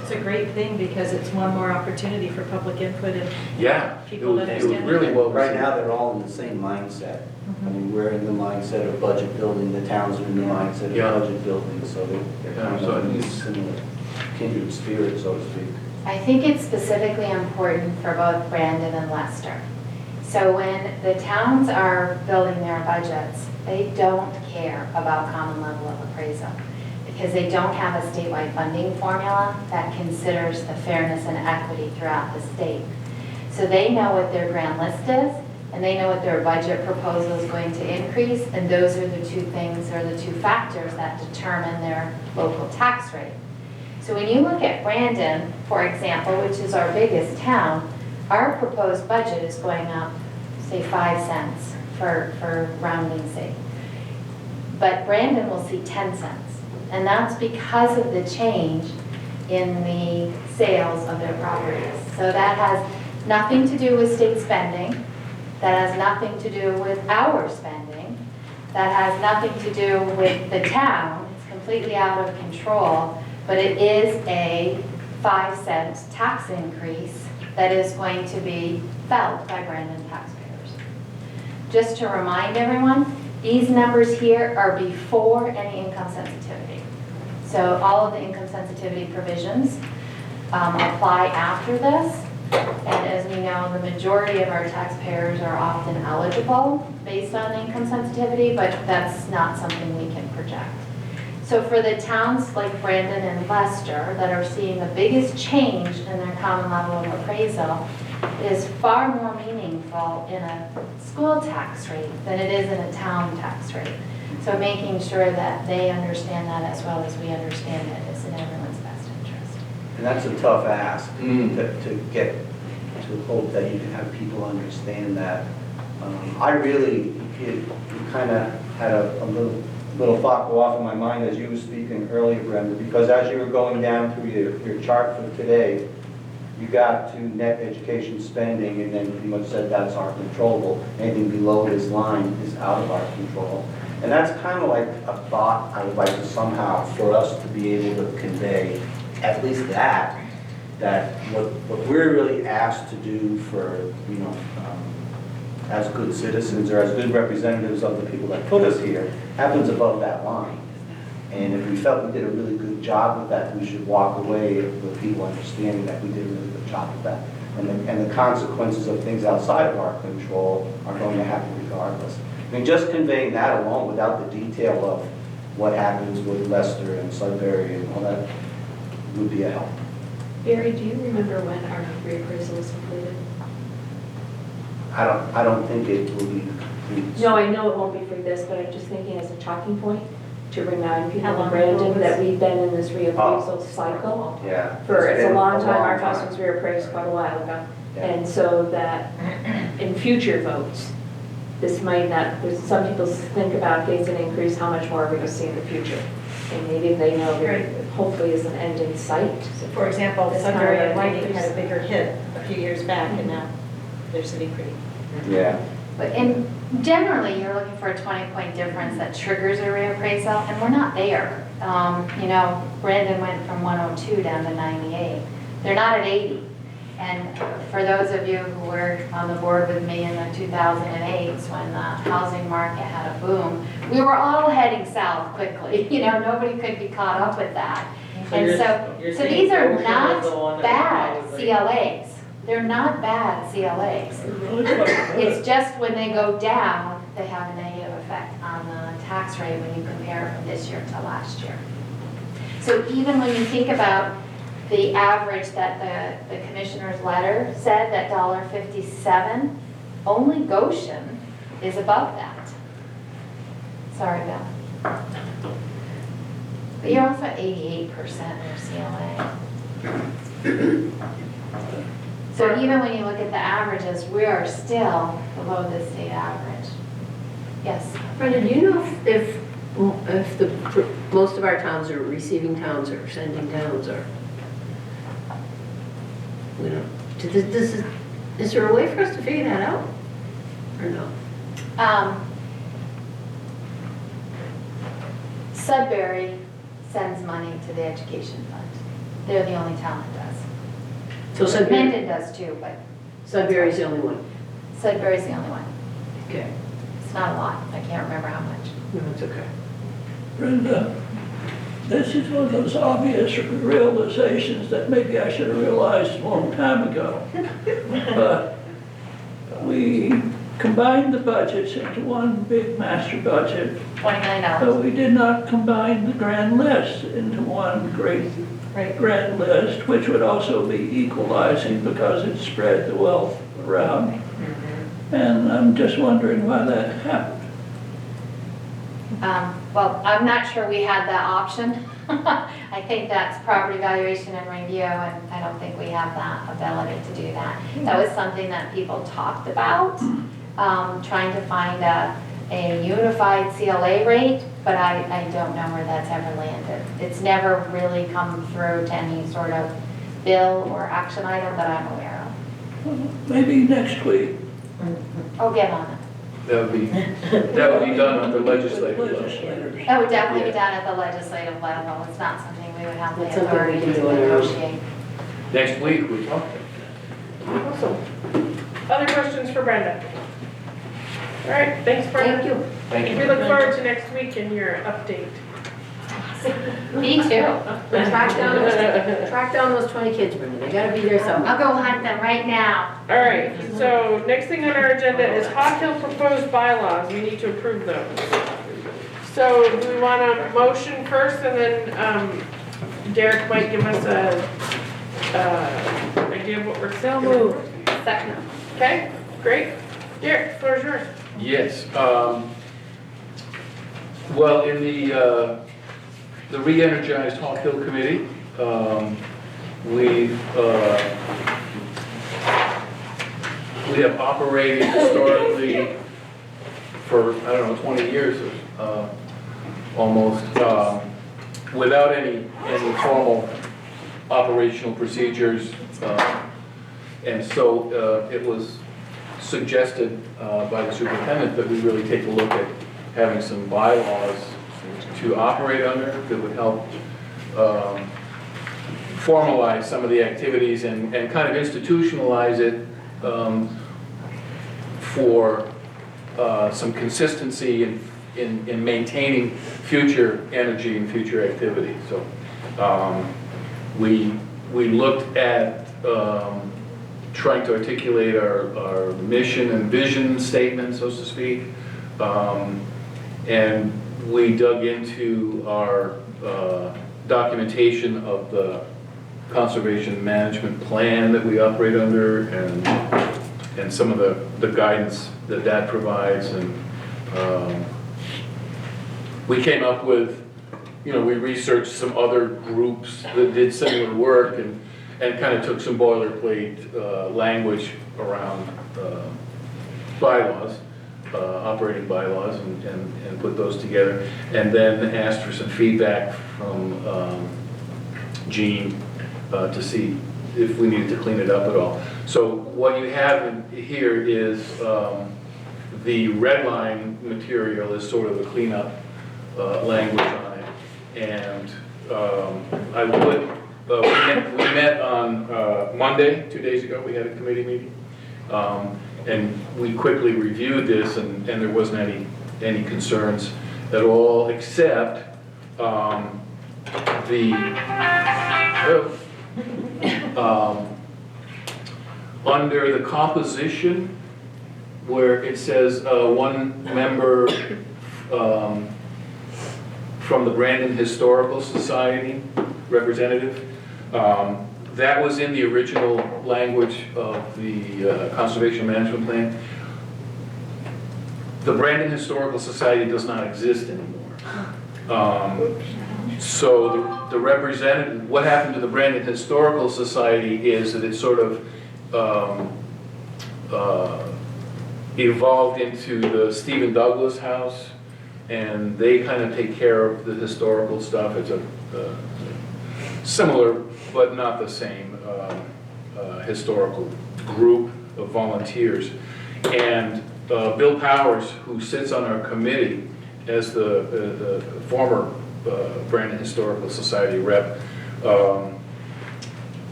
It's a great thing because it's one more opportunity for public input and Yeah, it people was understand. really well Right received. now, they're all in the same mindset. I mean, we're in the mindset of budget building, the towns are in the mindset Yeah. of budget building, so they're Yeah, kind so of in it's- similar kindred spirit, so to speak. I think it's specifically important for both Brandon and Leicester. So when the towns are building their budgets, they don't care about common level of appraisal because they don't have a statewide funding formula that considers the fairness and equity throughout the state. So they know what their grand list is, and they know what their budget proposal is going to increase, and those are the two things, or the two factors that determine their local tax rate. So when you look at Brandon, for example, which is our biggest town, our proposed budget is going up, say, 5 cents for rounding sake. But Brandon will see 10 cents. And that's because of the change in the sales of their properties. So that has nothing to do with state spending. That has nothing to do with our spending. That has nothing to do with the town. It's completely out of control. But it is a 5-cent tax increase that is going to be felt by Brandon taxpayers. Just to remind everyone, these numbers here are before any income sensitivity. So all of the income sensitivity provisions apply after this. And as we know, the majority of our taxpayers are often eligible based on income sensitivity, but that's not something we can project. So for the towns like Brandon and Leicester that are seeing the biggest change in their common level of appraisal, it is far more meaningful in a school tax rate than it is in a town tax rate. So making sure that they understand that as well as we understand it is in everyone's best interest. And that's a tough ask, Mm. to get, to hope that you can have people understand that. I really, you kind of had a little thought go off in my mind as you were speaking earlier, Brenda, because as you were going down through your chart for today, you got to net education spending and then pretty much said that's our controllable. Anything below this line is out of our control. And that's kind of like a thought I would like to somehow, for us to be able to convey, at least that what we're really asked to do for, as good citizens or as good representatives of the people that put us here, happens above that line. And if we felt we did a really good job with that, we should walk away with people understanding that we did a really good job with that. And the consequences of things outside of our control are going to happen regardless. I mean, just conveying that alone without the detail of what happens with Leicester and Sudbury and all that would be a help. Barry, do you remember when our reappraisal was completed? I don't think it will be complete. No, I know it won't be for this, but I'm just thinking as a talking point to remind people How in long ago Brandon was- that we've been in this reappraisal cycle. Yeah. It's a been long time, our time. cost was reappraised quite a while ago. Yeah. And so that in future votes, this might not, there's some people think about, okay, it's an increase, how much more are we going to see in the future? And maybe they know there hopefully is an end in sight. So for example, That's Sudbury kind of and Whiting increase. had a bigger hit a few years back and now they're sitting pretty. Yeah. But generally, you're looking for a 20-point difference that triggers a reappraisal, and we're not there. Brandon went from 102 down to 98. They're not at 80. And for those of you who were on the board with me in the 2008s when the housing market had a boom, we were all heading south quickly. Nobody could be caught up with that. And so these are not bad CLAs. They're not bad CLAs. It's just when they go down, they have a negative effect on the tax rate when you compare it from this year to last year. So even when you think about the average that the commissioner's letter said, that $1.57, only Goshen is above that. Sorry, Bill. But you're also at 88% in your CLA. So even when you look at the averages, we are still below the state average. Yes. Brenda, do you know if most of our towns are receiving towns or sending towns or? We don't, is there a way for us to figure that out? Or no? Sudbury sends money to the education fund. They're the only town that does. So Sudbury, Mendon does too, but Sudbury's the only one? Sudbury's the only one. Okay. It's not a lot. I can't remember how much. No, it's okay. Brenda, this is one of those obvious realizations that maybe I should have realized a long time ago. But we combined the budgets into one big master budget, $20 million. but we did not combine the grand list into one great grand list, which would also be equalizing because it spread the wealth around. And I'm just wondering why that happened. Well, I'm not sure we had that option. I think that's property valuation and review, and I don't think we have that ability to do that. That was something that people talked about, trying to find a unified CLA rate, but I don't know where that's ever landed. It's never really come through to any sort of bill or action item that I'm aware of. Maybe next week. I'll get on it. That would be done at the legislative level. Legislators. That would definitely be done at the legislative level. It's not something we would have the That's something we authority can to do on our own. negotiate. Next week, we're talking. Awesome. Other questions for Brenda? All right, thanks Brenda. Thank you. Thank We you. look forward to next week and your update. Me too. Track down those 20 kids, Brenda. They gotta be there somewhere. I'll go hunt them right now. All right, so next thing on our agenda is Hawk Hill proposed bylaws. We need to approve those. So do we want a motion first and then Derek might give us a idea of what we're So doing? moved. Second. Okay, great. Derek, floor is yours. Yes. Well, in the re-energized Hawk Hill Committee, we have operated historically for, I don't know, 20 years, almost, without any formal operational procedures. And so it was suggested by the superintendent that we really take a look at having some bylaws to operate under that would help formalize some of the activities and kind of institutionalize it for some consistency in maintaining future energy and future activity. So we looked at trying to articulate our mission and vision statement, so to speak, and we dug into our documentation of the conservation management plan that we operate under and some of the guidance that provides. And we came up with, we researched some other groups that did similar work and kind of took some boilerplate language around bylaws. Operating bylaws and put those together, and then asked for some feedback from Jean to see if we needed to clean it up at all. So what you have here is the red line material is sort of a cleanup language on it, and we met on Monday, 2 days ago. We had a committee meeting. And we quickly reviewed this, and there wasn't any concerns at all, except under the composition, where it says one member from the Brandon Historical Society representative. That was in the original language of the Conservation Management Plan. The Brandon Historical Society does not exist anymore. So the representative, what happened to the Brandon Historical Society is that it sort of um, evolved into the Stephen Douglas House, and they kind of take care of the historical stuff. It's a similar, but not the same, historical group of volunteers. And Bill Powers, who sits on our committee as the former Brandon Historical Society rep,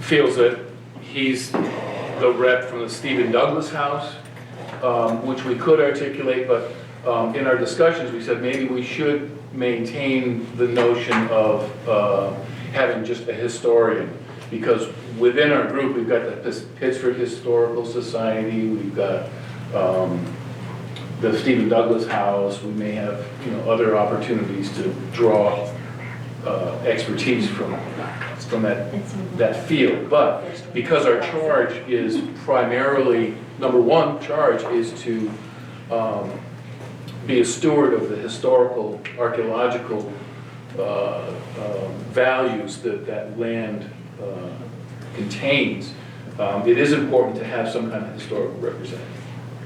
feels that he's the rep from the Stephen Douglas House, which we could articulate, but in our discussions, we said maybe we should maintain the notion of having just a historian, because within our group, we've got the Pittsford Historical Society, we've got the Stephen Douglas House, we may have, other opportunities to draw expertise from that field. But because our charge is primarily, number one charge is to be a steward of the historical, archaeological values that land contains, it is important to have some kind of historical representative.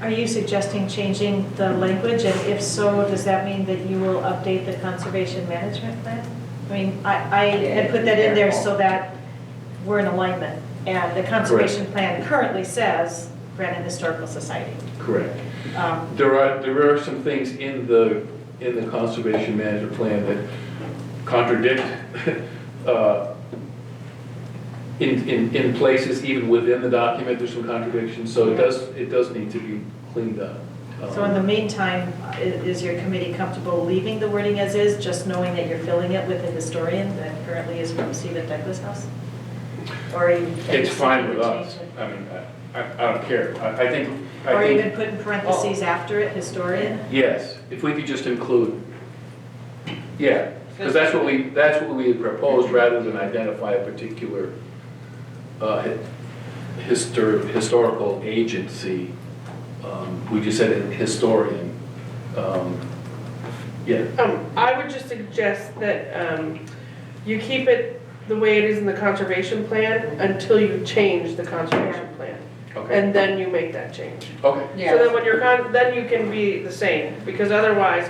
Are you suggesting changing the language? And if so, does that mean that you will update the conservation management plan? I mean, I had put that in there so that we're in alignment. And the conservation plan currently says Brandon Historical Society. Correct. There are some things in the conservation management plan that contradict in places, even within the document, there's some contradictions, so it does need to be cleaned up. So in the meantime, is your committee comfortable leaving the wording as is, just knowing that you're filling it with a historian that currently is from Stephen Douglas House? Or are you? It's fine with us. I mean, I don't care. I think. Or even put in parentheses after it, historian? Yes, if we could just include, yeah, because that's what we had proposed, rather than identify a particular historical agency. We just said a historian. Yeah. I would just suggest that you keep it the way it is in the conservation plan until you change the conservation plan. Okay. And then you make that change. Okay. So then when you're, then you can be the same, because otherwise,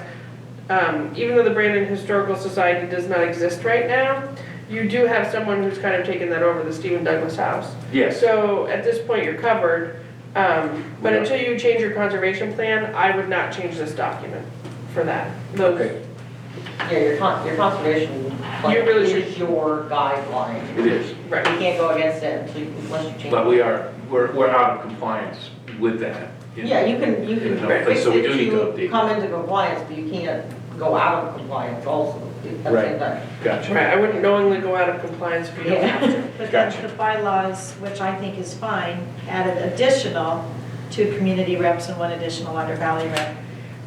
even though the Brandon Historical Society does not exist right now, you do have someone who's kind of taken that over, the Stephen Douglas House. Yes. So at this point, you're covered, but until you change your conservation plan, I would not change this document for that. Okay. Yeah, your conservation plan You really is your guideline. It is. Right. You can't go against it unless you change. But we're out of compliance with that. Yeah, you can fix So we it do need to to update. come into compliance, but you can't go out of compliance also at the Right. same time. Gotcha. Right, I wouldn't knowingly go out of compliance if you don't have to. But Gotcha. then the bylaws, which I think is fine, added additional 2 community reps and 1 additional Otter Valley rep.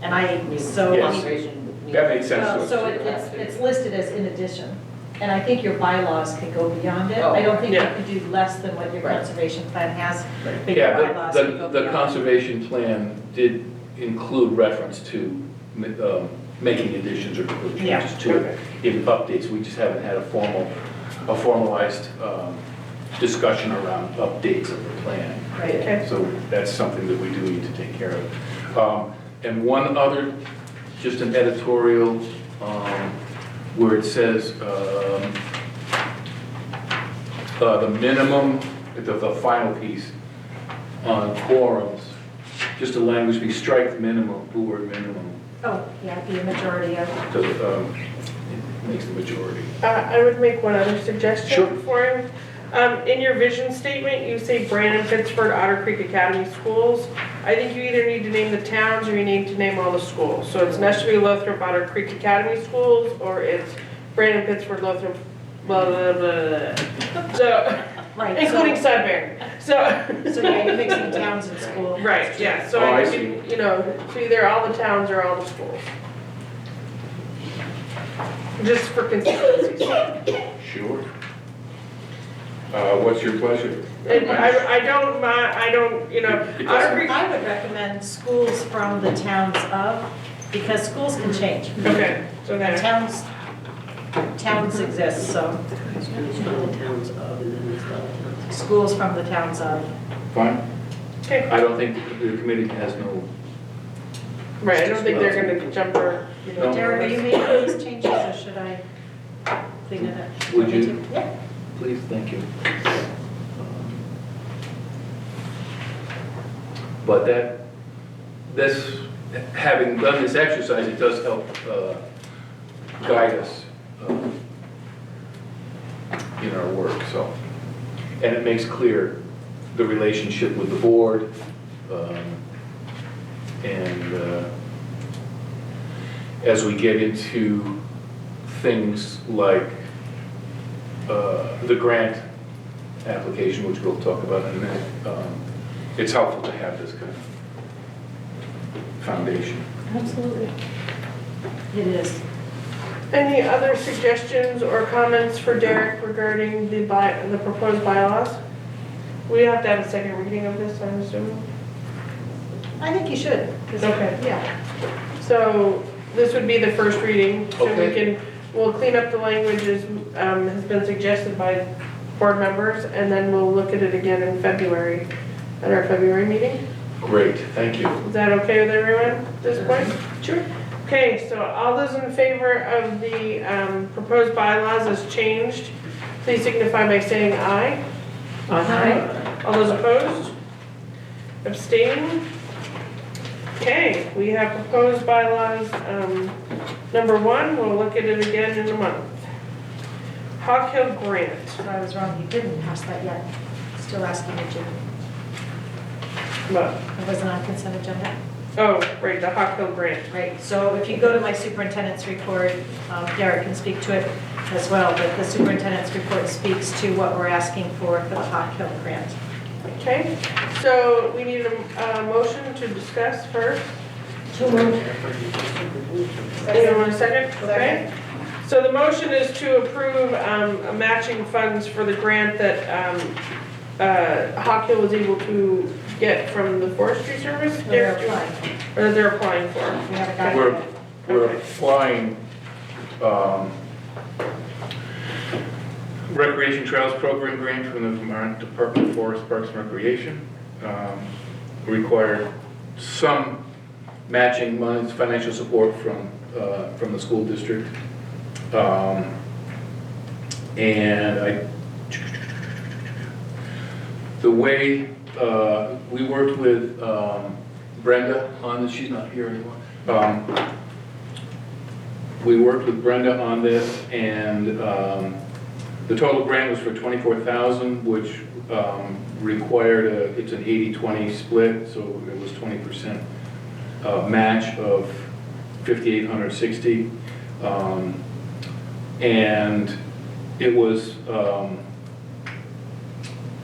And so. Yes. Conservation. That makes sense to us. So it's listed as in addition. And I think your bylaws can go beyond it. Oh. I don't think you Yeah. could do less than what your Right. conservation plan has, but your Yeah, bylaws can go the beyond. conservation plan did include reference to making additions or Yeah. changes to it in updates. We just haven't had a formalized discussion around updates of the plan. Right. Okay. So that's something that we do need to take care of. And one other, just an editorial, where it says the minimum, the final piece on quorums, just a language, we strike minimum, the word minimum, Oh, yeah, be a majority of. so it makes the majority. I would make one other suggestion Sure. for him. In your vision statement, you say Brandon, Pittsford, Otter Creek Academy Schools. I think you either need to name the towns or you need to name all the schools. So it's Neshua, Lothrop, Otter Creek Academy Schools, or it's Brandon, Pittsford, Lothrop, blah, blah, blah, blah. So, Right. including Sudbury. So Yeah, you're mixing towns and school. right, yeah, so Oh, I you can, so either all the towns or all the schools. Just for consistency's sake. Sure. What's your pleasure? And I don't, It Otter doesn't- Creek, I would recommend schools from the towns of, because schools can change. okay, so And then, towns exist, so Schools from the towns of, and then it's all towns. schools from the towns of. Fine. Okay, I don't think the committee has no, right, I don't think they're gonna jump or, you know. No. Derek, are you making these changes or should I clean it up? Would you? Yeah. please, thank you. But having done this exercise, it does help guide us in our work, so. And it makes clear the relationship with the board, and as we get into things like the grant application, which we'll talk about in a minute, it's helpful to have this kind of foundation. Absolutely. It is. Any other suggestions or comments for Derek regarding the proposed bylaws? We have to have a second reading of this, I'm assuming. I think you should. 'Cause- Okay. Yeah. So this would be the first reading, so we Okay. we'll clean up the language as has been suggested by board members, and then we'll look at it again in February, at our February meeting. Great, thank you. Is that okay with everyone at this point? Sure. Okay, so all those in favor of the proposed bylaws as changed, please signify by saying aye. Aye. All those opposed? Abstaining? Okay, we have proposed bylaws, number 1, we'll look at it again in a month. Hawk Hill Grant. I was wrong, you didn't pass that yet. Still asking you to. What? It wasn't on consent agenda. Oh, right, the Hawk Hill Grant. Right, so if you go to my superintendent's report, Derek can speak to it as well, but the superintendent's report speaks to what we're asking for the Hawk Hill grant. Okay, so we need a motion to discuss first. Anyone want a second? Okay. So the motion is to approve matching funds for the grant that Hawk Hill was able to get from the Forestry Service? They're applying. Or that they're applying for? We haven't got it We're, yet. we're Okay. applying Recreation Trails Program Grant from the Vermont Department of Forest Parks and Recreation. Required some matching money, financial support from the school district. And the way we worked with Brenda on this, she's not here anymore. We worked with Brenda on this, and the total grant was for $24,000, which required it's an 80-20 split, so it was 20% match of $5,860, and it was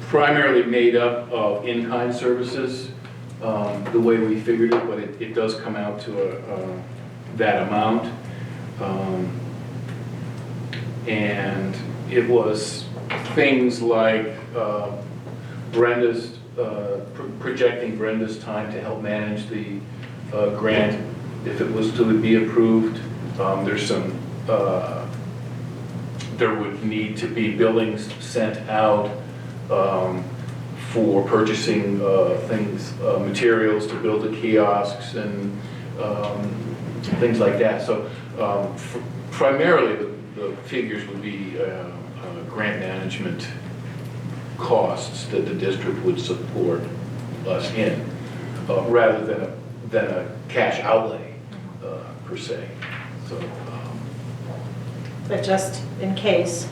primarily made up of in-kind services, the way we figured it, but it does come out to that amount. And it was things like Brenda's, projecting Brenda's time to help manage the grant if it was to be approved. There's some, there would need to be billings sent out for purchasing things, materials to build the kiosks and things like that. So primarily the figures would be grant management costs that the district would support us in, rather than a cash outlay per se. So. But just in case,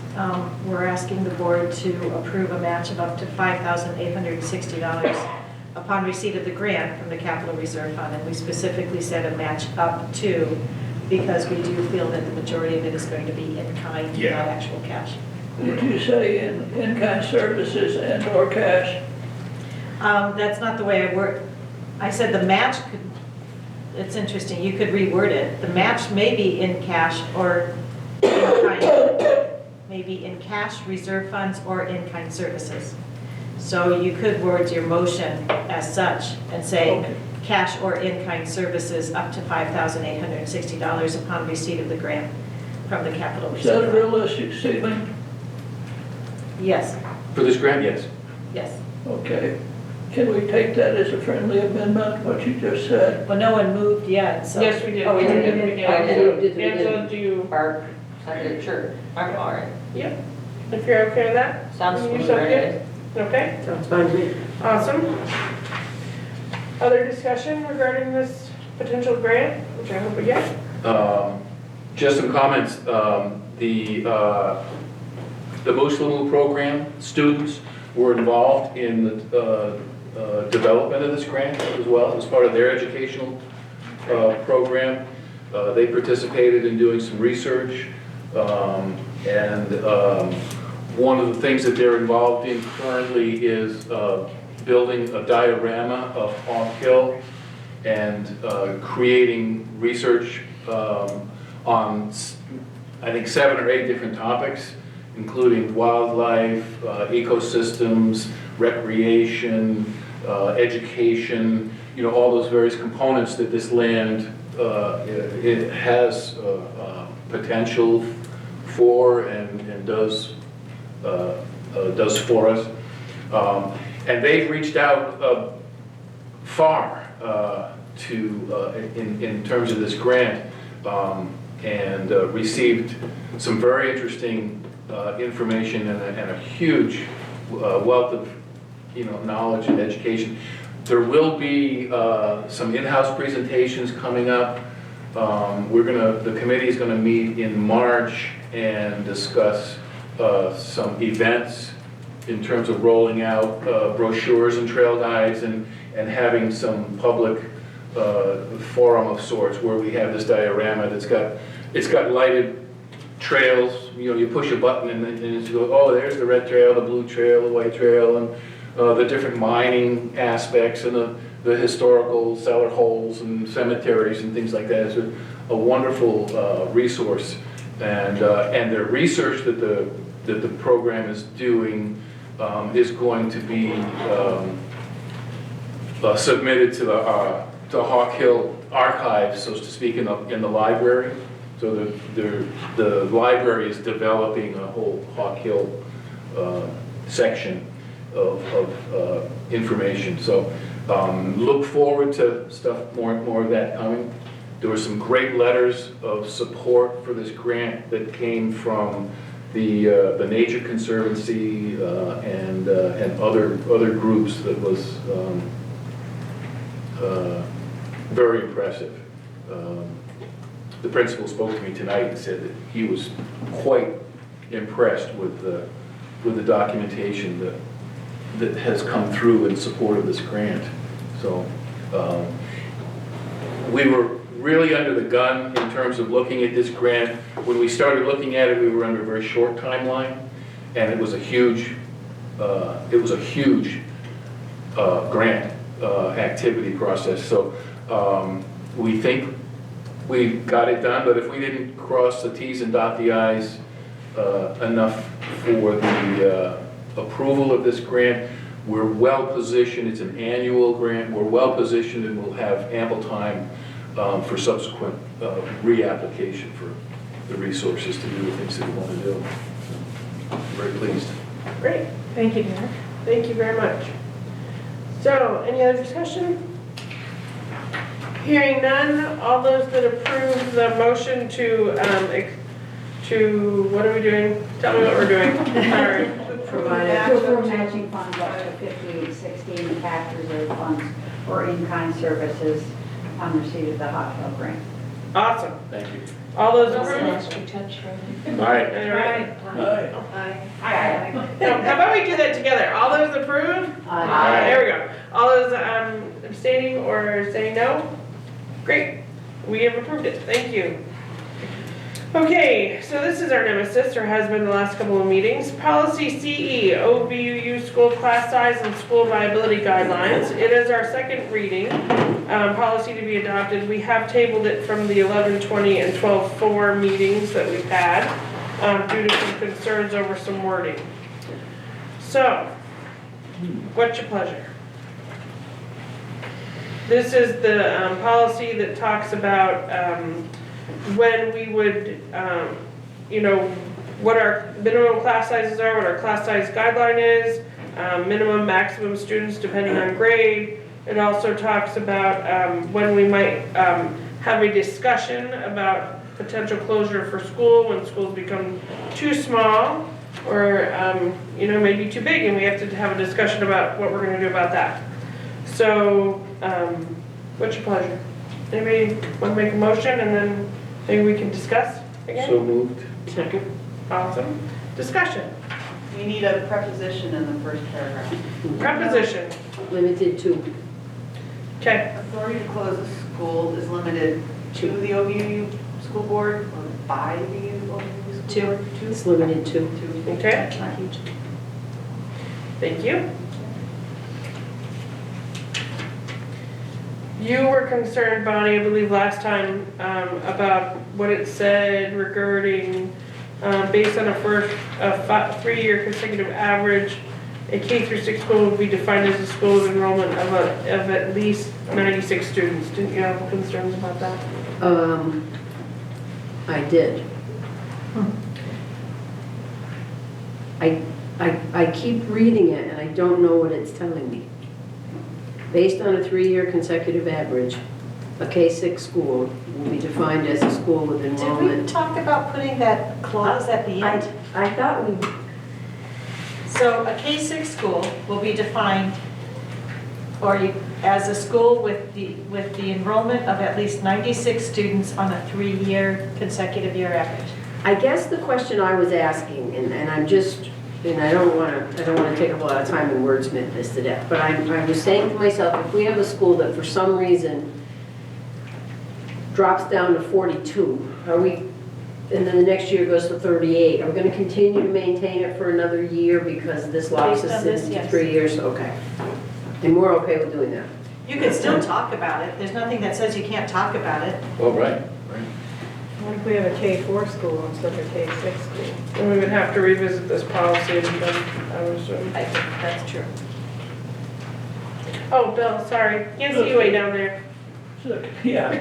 we're asking the board to approve a match of up to $5,860 upon receipt of the grant from the Capital Reserve Fund. And we specifically said a match up to, because we do feel that the majority of it is going to be in kind, not Yeah. actual cash. Did you say in-kind services and or cash? That's not the way I work. I said the match could, it's interesting, you could reword it. The match may be in cash or in kind, maybe in cash, reserve funds, or in-kind services. So you could word your motion as such and say Okay. cash or in-kind services up to $5,860 upon receipt of the grant from the Capital Is that a Reserve Fund. realistic ceiling? Yes, For this grant, yes. yes. Okay. Can we take that as a friendly amendment, what you just said? Well, no one moved yet, so. Yes, we did. Oh, we did. At the beginning. I did. Angela, do you, Barb, seconded, sure, I'm all right. if you're okay with that? Sounds You smooth, sound right? good? Okay, Sounds fine to me. awesome. Other discussion regarding this potential grant, which I hope we get? Just some comments. The Moose Lamoo program students were involved in the development of this grant as well, as part of their educational program. They participated in doing some research, and one of the things that they're involved in currently is building a diorama of Hawk Hill and creating research on, I think, 7 or 8 different topics, including wildlife, ecosystems, recreation, education, all those various components that this land it has potential for and does for us. And they've reached out far in terms of this grant and received some very interesting information and a huge wealth of knowledge and education. There will be some in-house presentations coming up. The committee is gonna meet in March and discuss some events in terms of rolling out brochures and trail guides and having some public forum of sorts where we have this diorama that's got lighted trails. You push a button and it goes, oh, there's the red trail, the blue trail, the white trail, and the different mining aspects and the historical cellar holes and cemeteries and things like that. It's a wonderful resource, and the research that the program is doing is going to be submitted to the Hawk Hill archives, so to speak, in the library. So the library is developing a whole Hawk Hill section of information. So look forward to more of that coming. There were some great letters of support for this grant that came from the Nature Conservancy and other groups that was very impressive. The principal spoke to me tonight and said that he was quite impressed with the documentation that has come through in support of this grant. So we were really under the gun in terms of looking at this grant. When we started looking at it, we were under a very short timeline, and it was a huge grant activity process. So we think we got it done, but if we didn't cross the T's and dot the I's enough for the approval of this grant, we're well positioned. It's an annual grant. We're well positioned and we'll have ample time for subsequent reapplication for the resources to do the things that we want to do. So, very pleased. Great, thank you, Derek. Thank you very much. So, any other discussion? Hearing none, all those that approve the motion to, what are we doing? Tell me what we're doing. Sorry. Provide To approve matching funds up to 5016 tax reserve funds or in-kind services on receipt of the Hawk Hill grant. Awesome. Thank you. All those in Don't favor? forget to touch her. All right. All right. Aye. Now, how about we do that together? All those approve? Aye. There we go. All those abstaining or saying no? Great. We have approved it. Thank you. Okay, so this is our nemesis, or has been the last couple of meetings. Policy CE, OBUU school class size and school viability guidelines. It is our second reading, policy to be adopted. We have tabled it from the 11:20 and 12:4 meetings that we've had due to some concerns over some wording. So, what's your pleasure? This is the policy that talks about when we would, what our minimum class sizes are, what our class size guideline is, minimum, maximum students depending on grade. It also talks about when we might have a discussion about potential closure for school when schools become too small or, maybe too big, and we have to have a discussion about what we're gonna do about that. So, what's your pleasure? Anybody want to make a motion and then maybe we can discuss again? So moved. Second. Awesome. Discussion. We need a preposition in the first paragraph. Preposition. Limited to, Okay. Authority to close a school is limited to the OVU school board or by the OVU school board? it's limited to. Okay. Thank you. You were concerned, Bonnie, I believe last time, about what it said regarding, based on a 3-year consecutive average, a K through 6 school would be defined as a school with enrollment of at least 96 students. Didn't you have concerns about that? I did. I keep reading it and I don't know what it's telling me. Based on a 3-year consecutive average, a K-6 school will be defined as a school with Did we enrollment. talk about putting that clause at the end? I thought we, So a K-6 school will be defined as a school with the enrollment of at least 96 students on a 3-year consecutive year average. I guess the question I was asking, and I'm just, and I don't want to take up a lot of time and wordsmith this to death, but I was saying to myself, if we have a school that for some reason drops down to 42, are we, and then the next year goes to 38, are we going to continue to maintain it for another year because this locks Based on us this, into yes. 3 years? Okay. And we're okay with doing that? You can still talk about it. There's nothing that says you can't talk about it. Oh, right. What if we have a K-4 school instead of a K-6 school? And we would have to revisit this policy and then, I was, I think that's true. oh, Bill, sorry. Can't see you way down there. So, yeah.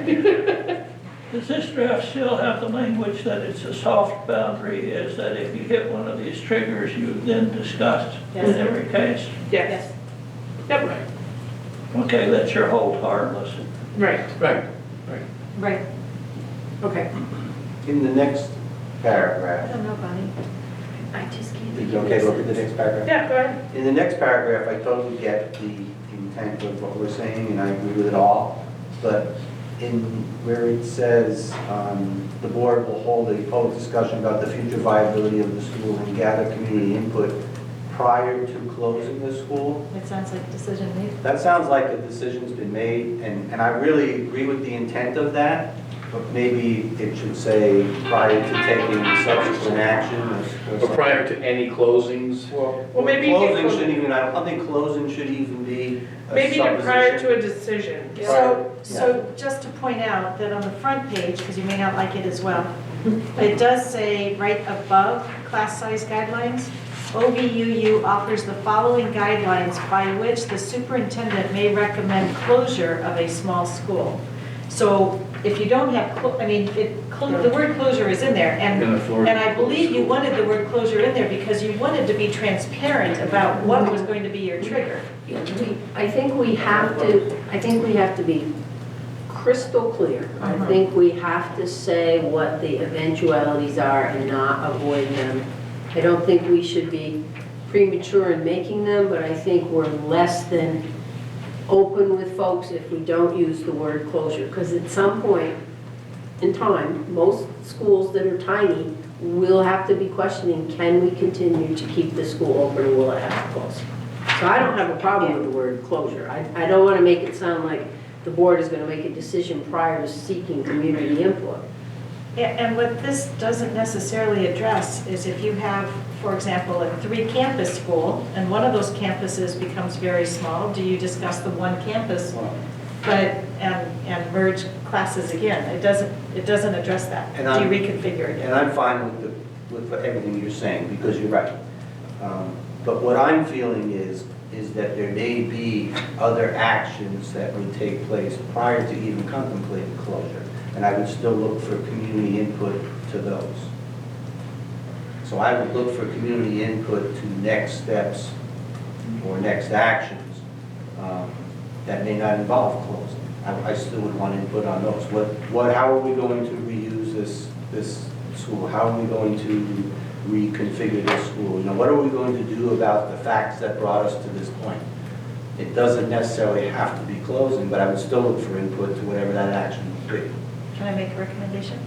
Does this draft still have the language that it's a soft boundary, is that if you hit one of these triggers, you then discuss in Yes. every case? Yes. Yep. Okay, that's your hold harmless. Right. Right. Right. Okay. In the next I paragraph, don't know, Bonnie. I just can't. is it okay to look at the next paragraph? Yeah, go ahead. In the next paragraph, I totally get the intent of what we're saying, and I agree with it all. But in where it says, the board will hold a public discussion about the future viability of the school and gather community input prior to closing the school, It sounds like a decision made. that sounds like a decision's been made, and I really agree with the intent of that, but maybe it should say prior to taking subsequent action or But prior to any closings, Well, maybe you closing could- shouldn't even, I don't think closing should even be a Maybe even prior to supposition. a decision. So just to point out that on the front page, because you may not like it as well, it does say right above class size guidelines, OVUU offers the following guidelines by which the superintendent may recommend closure of a small school. So if you don't have, the word closure is in there, in the floor. and I believe you wanted the word closure in there because you wanted to be transparent about what was going to be your trigger. I think we have to be crystal clear. I think we have to say what the eventualities are and not avoid them. I don't think we should be premature in making them, but I think we're less than open with folks if we don't use the word closure. Because at some point in time, most schools that are tiny will have to be questioning, can we continue to keep the school open or will it have to close? So I don't have a problem with the word closure. I don't want to make it sound like the board is going to make a decision prior to seeking community input. Yeah, and what this doesn't necessarily address is if you have, for example, a 3-campus school, and one of those campuses becomes very small, do you discuss the one campus, and merge classes again? It doesn't address that. And Do you reconfigure And it? I'm fine with everything you're saying, because you're right. But what I'm feeling is that there may be other actions that would take place prior to even contemplating closure. And I would still look for community input to those. So I would look for community input to next steps or next actions that may not involve closing. I still would want input on those. How are we going to reuse this school? How are we going to reconfigure this school? What are we going to do about the facts that brought us to this point? It doesn't necessarily have to be closing, but I would still look for input to whatever that action would be. Can I make a recommendation?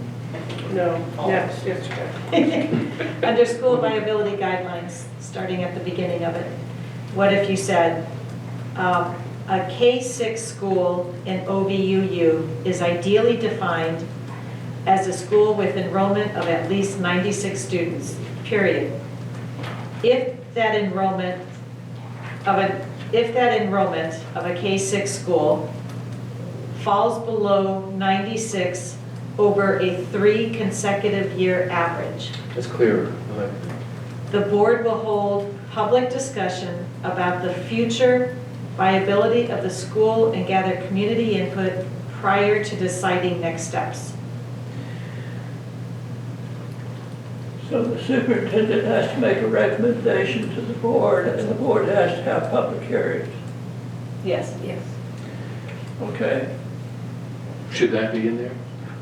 No, yes, you can. Under school viability guidelines, starting at the beginning of it, what if you said, a K-6 school in OVUU is ideally defined as a school with enrollment of at least 96 students, period. If that enrollment of a K-6 school falls below 96 over a 3 consecutive year average, That's clearer. I like the board will hold public discussion about the future viability of the school and gather community input prior to deciding next steps. So the superintendent has to make a recommendation to the board, and the board has to have public hearings. Yes. Yes. Okay. Should that be in there?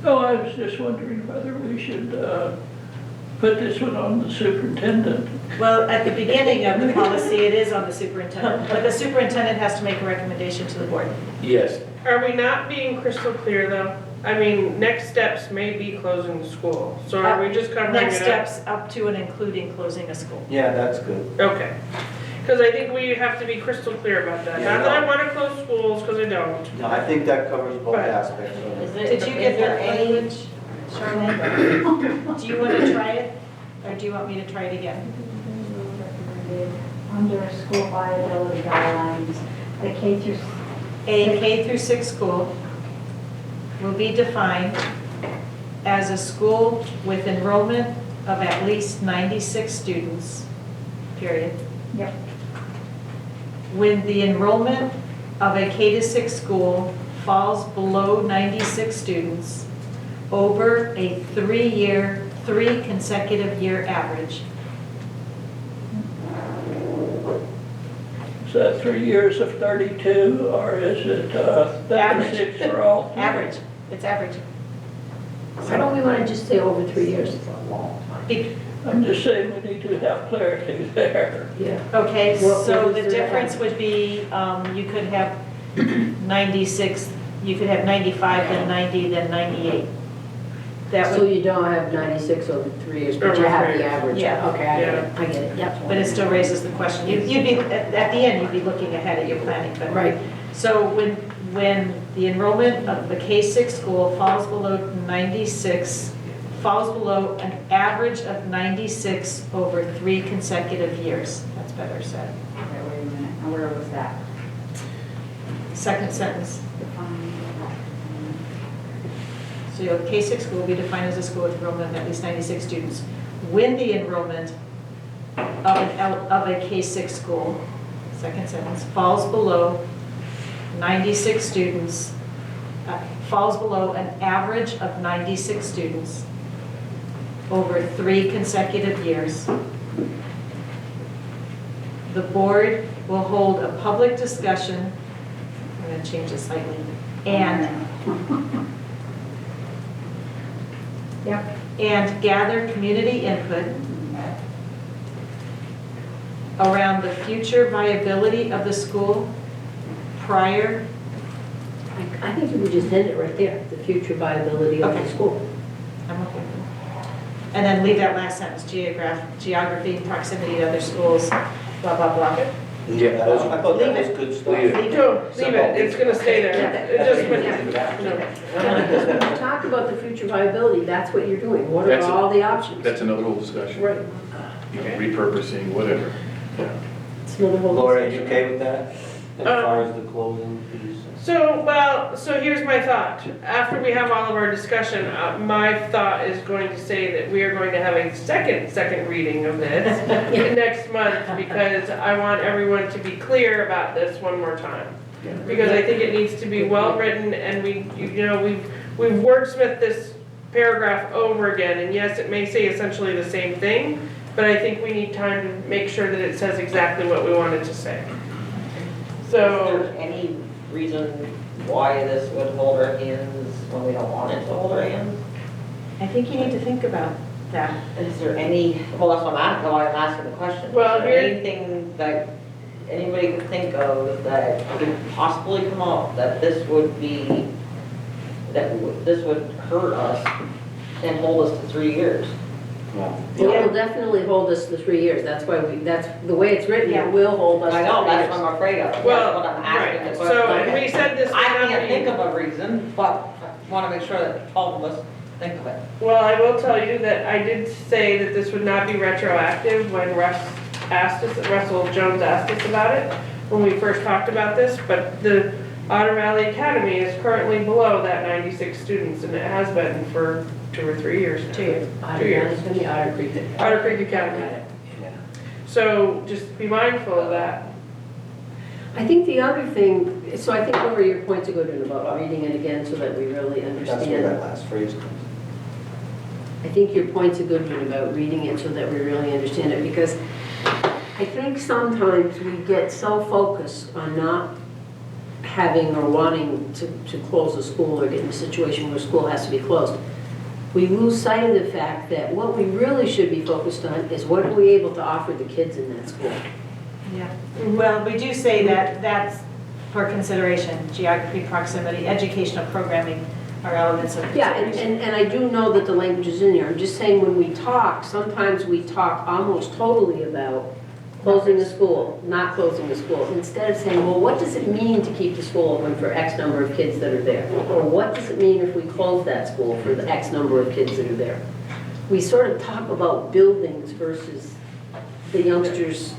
No, I was just wondering whether we should put this one on the superintendent. Well, at the beginning of the policy, it is on the superintendent, but the superintendent has to make a recommendation to the board. Yes. Are we not being crystal clear though? I mean, next steps may be closing the school, so are we just covering it up? Next steps up to and including closing a school. Yeah, that's good. Okay. Because I think we have to be crystal clear about that. Yeah, Not that I no. want to close schools, because I don't. No, I think that covers both Right. aspects of it. Did you get that language, Charlene? Do you want to try it, or do you want me to try it again? Under school viability guidelines, the K through A K-6 school will be defined as a school with enrollment of at least 96 students, period. Yep. When the enrollment of a K-6 school falls below 96 students over a 3 consecutive year average. Is that 3 years of 32, or is it 36 for all? Average, it's average. Why don't we want to just say over 3 years? Be- I'm just saying we need to have clarity there. Yeah. Okay, What so was the the difference average? would be, you could have 96, you could have 95, then 90, then 98. That So would, you don't have 96 over 3 years, but you Over have 3 the years. average. Yeah. Okay, I get it, yep. but it still raises the question. You'd be, at the end, you'd be looking ahead at your planning, but. Right. So when the enrollment of the K-6 school falls below 96, falls below an average of 96 over 3 consecutive years. That's better said. Okay, wait a minute, now where was that? Second sentence. Defined. So your K-6 school will be defined as a school with enrollment of at least 96 students. When the enrollment of a K-6 school, second sentence, falls below 96 students, falls below an average of 96 students over 3 consecutive years, the board will hold a public discussion, I'm going to change this slightly, and gather community input around the future viability of the school prior. I think you would just end it right there, the future viability of the Okay. school. I'm okay. And then leave that last sentence, geography, proximity to other schools, blah, blah, blah. Yeah. I thought that was good stuff. Leave it. Leave it, it's going to stay there. It just, no. Because when you talk about the future viability, that's what you're doing. What are That's it. all the options? That's another whole discussion. Right. You know, repurposing, whatever. Yeah. It's another whole Laura, are you discussion. okay with that? As far as the closing piece? So here's my thought. After we have all of our discussion, my thought is going to say that we are going to have a second reading of this next month, because I want everyone to be clear about this one more time. Because I think it needs to be well-written, and we've wordsmithed this paragraph over again, and yes, it may say essentially the same thing, but I think we need time to make sure that it says exactly what we want it to say. Is So, there any reason why this would hold our hands when we don't want it to hold our hands? I think you need to think about that. Is there any, well, that's why I'm asking the question. Well, Is there here- anything that anybody could think of that could possibly come up that this would be, this would hurt us and hold us to 3 years? It will definitely hold us the 3 years. That's why that's the way it's written, it will hold us I to know, 3 that's years. what I'm afraid of. Well, That's what I'm asking right, the so, question. and we said this. I would not can't be- think of a reason, but I want to make sure that all of us think of it. Well, I will tell you that I did say that this would not be retroactive when Russell Jones asked us about it, when we first talked about this, but the Otter Valley Academy is currently below that 96 students, and it has been for 2 or 3 years now. 2 years. 2 years. It's gonna be Otter Creek. Otter Creek Academy. So just be mindful of that. I think the other thing, so I think over your point to go to about reading it again so that we really That's where understand. that last phrase comes. I think your point's a good one about reading it so that we really understand it, because I think sometimes we get so focused on not having or wanting to close a school or get in a situation where school has to be closed. We lose sight of the fact that what we really should be focused on is what are we able to offer the kids in that school. Yeah, well, we do say that that's for consideration, geography, proximity, educational programming are elements of Yeah, consideration. and I do know that the language is in there. I'm just saying when we talk, sometimes we talk almost totally about closing the school, not closing the school, instead of saying, well, what does it mean to keep the school open for X number of kids that are there? Or what does it mean if we close that school for the X number of kids that are there? We sort of talk about buildings versus the youngsters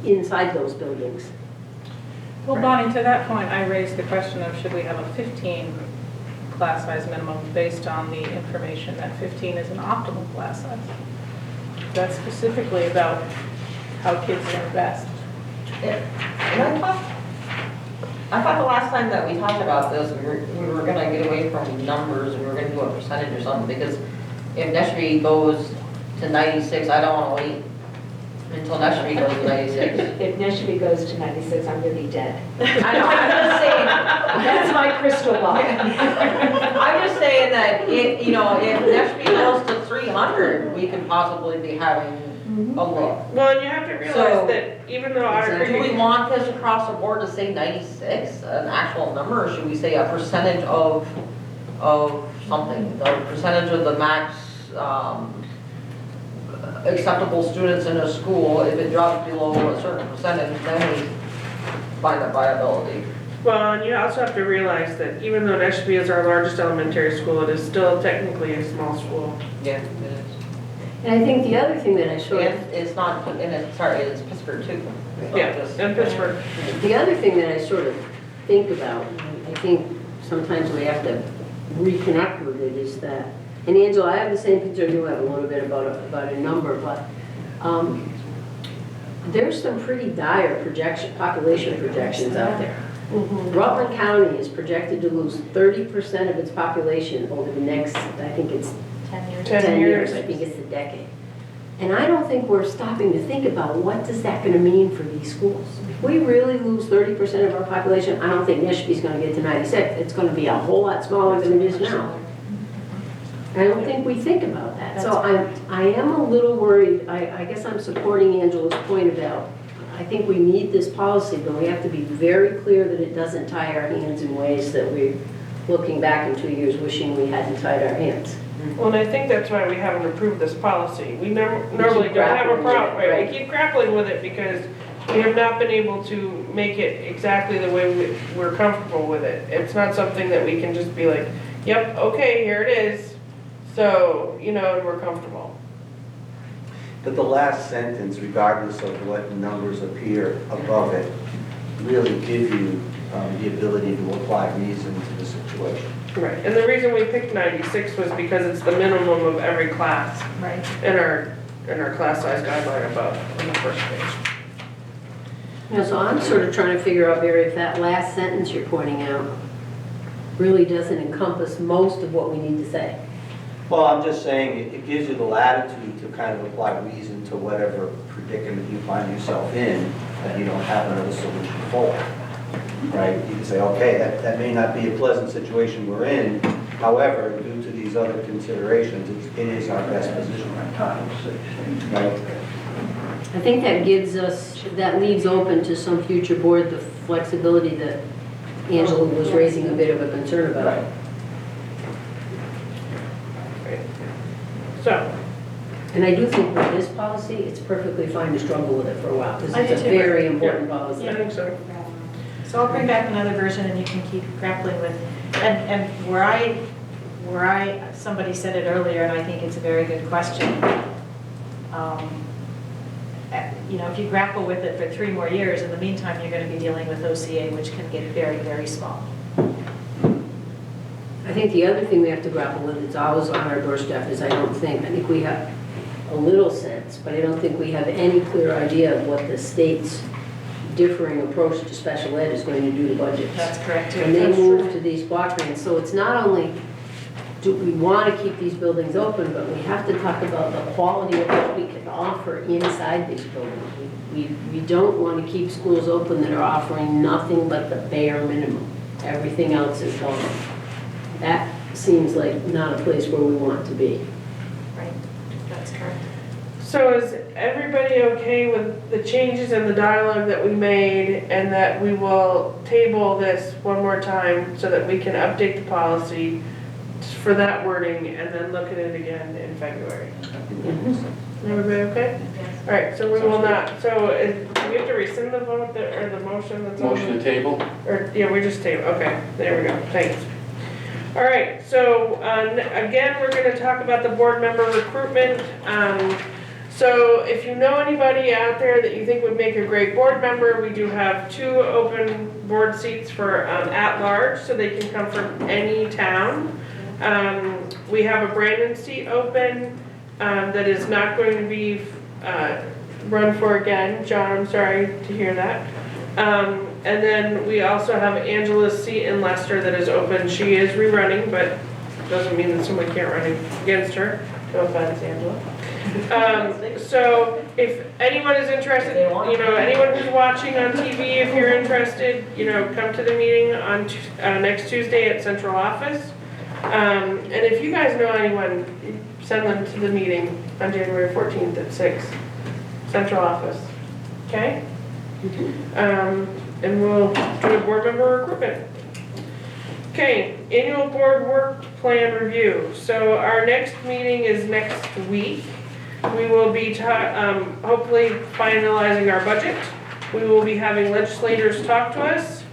inside those buildings. Well, Bonnie, to that point, I raised the question of should we have a 15 class size minimum based on the information that 15 is an optimal class size. That's specifically about how kids learn best. And I thought the last time that we talked about this, we were gonna get away from numbers, we were gonna do a percentage or something, because if Neshby goes to 96, I don't wanna wait until Neshby goes to 96. If Neshby goes to 96, I'm gonna be dead. I know, I'm just saying, That's my crystal ball. I'm just saying that, if Neshby goes to 300, we could possibly be having a look. Well, and you have to realize So, that even though Otter Do we Creek, want this across the board to say 96, an actual number, or should we say a percentage of something? The percentage of the max acceptable students in a school, if it drops below a certain percentage, then we find a viability. well, and you also have to realize that even though Neshby is our largest elementary school, it is still technically a small school. Yeah, it is. And I think the other thing that I sort of, And it's not, and it's, sorry, it's Pittsburgh too. It's not Yeah, just- and Pittsburgh. the other thing that I sort of think about, and I think sometimes we have to reconnect with it, is that, and Angela, I have the same concern you have a little bit about a number, but there's some pretty dire population projections out there. Rutland County is projected to lose 30% of its population over the next, I think it's 10 years. 10 years. I think it's a decade. And I don't think we're stopping to think about what is that gonna mean for these schools. If we really lose 30% of our population, I don't think Neshby's gonna get to 96. It's gonna be a whole lot smaller than it is now. I don't think we think about that. So I am a little worried. I guess I'm supporting Angela's point about, I think we need this policy, but we have to be very clear that it doesn't tie our hands in ways that we're looking back in 2 years wishing we hadn't tied our hands. Well, and I think that's why we haven't approved this policy. We normally keep don't have a grappling with problem, it, right? right. We keep grappling with it because we have not been able to make it exactly the way we're comfortable with it. It's not something that we can just be like, yep, okay, here it is. So, and we're comfortable. But the last sentence, regardless of what numbers appear above it, really give you the ability to apply reason to the situation. Right. And the reason we picked 96 was because it's the minimum of every class Right. in our class size guideline above on the first page. So I'm sort of trying to figure out, Barry, if that last sentence you're pointing out really doesn't encompass most of what we need to say. Well, I'm just saying, it gives you the latitude to kind of apply reason to whatever predicament you find yourself in, that you don't have another solution for. Right? You can say, okay, that may not be a pleasant situation we're in, however, due to these other considerations, it is our best position right Title 16. now. Right? I think that gives us, that leaves open to some future board the flexibility that Angela was raising a bit of a concern about. So, And I do think with this policy, it's perfectly fine to struggle with it for a while, because I it's a do too. very important policy. I think so. So I'll bring back another version and you can keep grappling with, and somebody said it earlier, and I think it's a very good question. You know, if you grapple with it for 3 more years, in the meantime, you're going to be dealing with OCA, which can get very, very small. I think the other thing we have to grapple with, it's always on our doorstep, is I think we have a little sense, but I don't think we have any clear idea of what the state's differing approach to special ed is going to do to budgets. That's correct, too. When they That's move true. to these block grants, so it's not only do we want to keep these buildings open, but we have to talk about the quality of what we can offer inside these buildings. We don't want to keep schools open that are offering nothing but the bare minimum. Everything else is gone. That seems like not a place where we want to be. Right, that's correct. So is everybody okay with the changes in the dialogue that we made, and that we will table this one more time so that we can update the policy for that wording and then look at it again in February? Everybody okay? All right, so we will not, so do we have to rescind the vote or the motion that's on? Motion to table? Or, yeah, we just table, okay, there we go, thanks. All right, so again, we're going to talk about the board member recruitment. So if you know anybody out there that you think would make a great board member, we do have 2 open board seats for at-large, so they can come from any town. We have a Brandon seat open that is not going to be run for again. John, I'm sorry to hear that. And then we also have Angela's seat in Leicester that is open. She is rerunning, but doesn't mean that someone can't run against her. No offense, Angela. So if anyone is interested, you know, anyone who's watching on TV, if you're interested, you know, come to the meeting on next Tuesday at central office. And if you guys know anyone, send them to the meeting on January 14th at 6, central office. Okay? And we'll do a board member recruitment. Okay, annual board work plan review. So our next meeting is next week. We will be hopefully finalizing our budget. We will be having legislators talk to us.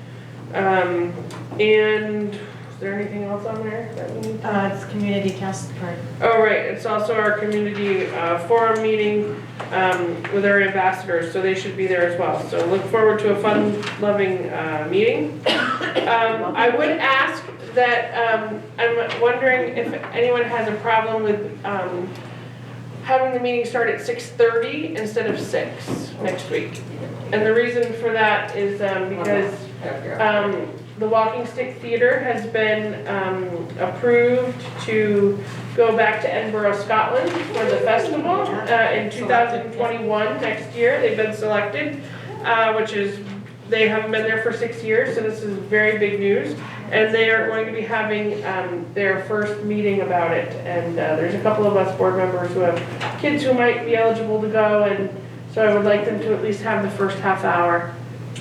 And is there anything else on there that we need? It's community test part. Oh, right, it's also our community forum meeting with our ambassadors, so they should be there as well. So look forward to a fun-loving meeting. I would ask that, I'm wondering if anyone has a problem with having the meeting start at 6:30 instead of 6 next week. And the reason for that is because the Walking Stick Theater has been approved to go back to Edinburgh, Scotland for the festival in 2021, next year. They've been selected, which is, they haven't been there for 6 years, so this is very big news. And they are going to be having their first meeting about it. And there's a couple of us board members who have kids who might be eligible to go, and so I would like them to at least have the first half hour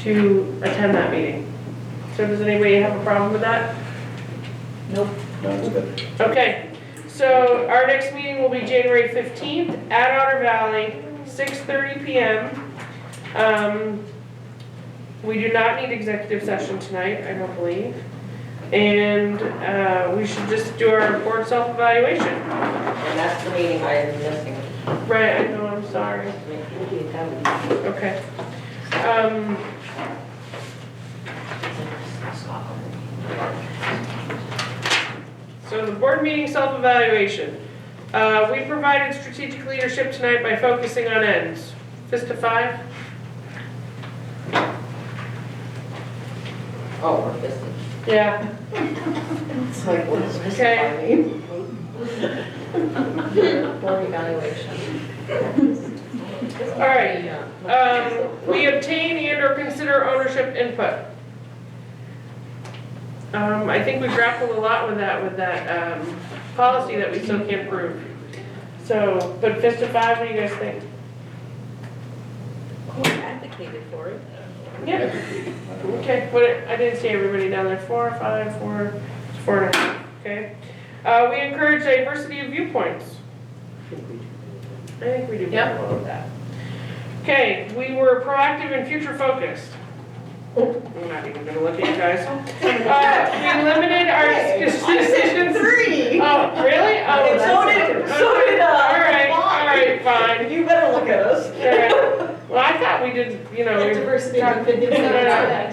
to attend that meeting. So does anybody have a problem with that? Nope. No, it's good. Okay, so our next meeting will be January 15th at Otter Valley, 6:30 p.m. We do not need executive session tonight, I don't believe. And we should just do our board self-evaluation. And that's the meeting I am missing. Right, I know, I'm sorry. Okay. So the board meeting self-evaluation. We provided strategic leadership tonight by focusing on ends. Fist of 5? Oh, we're missing. Yeah. It's like, what is missing Okay. by me? evaluation. All right, we obtain and or consider ownership input. I think we grappled a lot with that policy that we still can't prove. So, but fist of 5, what do you guys think? We advocated for it. Yeah. Okay, I didn't see everybody down there. 4, 5, 4, 4.5, okay. We encourage diversity of viewpoints. I think we do pretty well with that. Okay, we were proactive and future focused. I'm not even gonna look at you guys. We limited our decisions. 3. Oh, really? Oh, So did, all right, fine. You better look at us. All right. Well, I thought we did, you know. Diversity of opinions. I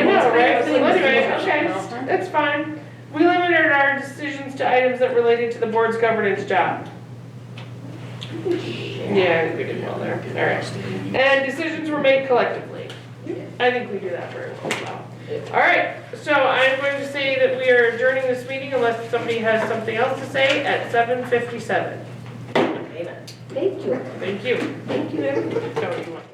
know, right? So anyway, okay, that's fine. We limited our decisions to items that related to the board's governance job. Yeah, I think we did well there. All right. And decisions were made collectively. I think we do that very well. All right, so I'm going to say that we are adjourning this meeting unless somebody has something else to say at 7:57. Thank you. Thank you. Thank you, everyone. So, you want-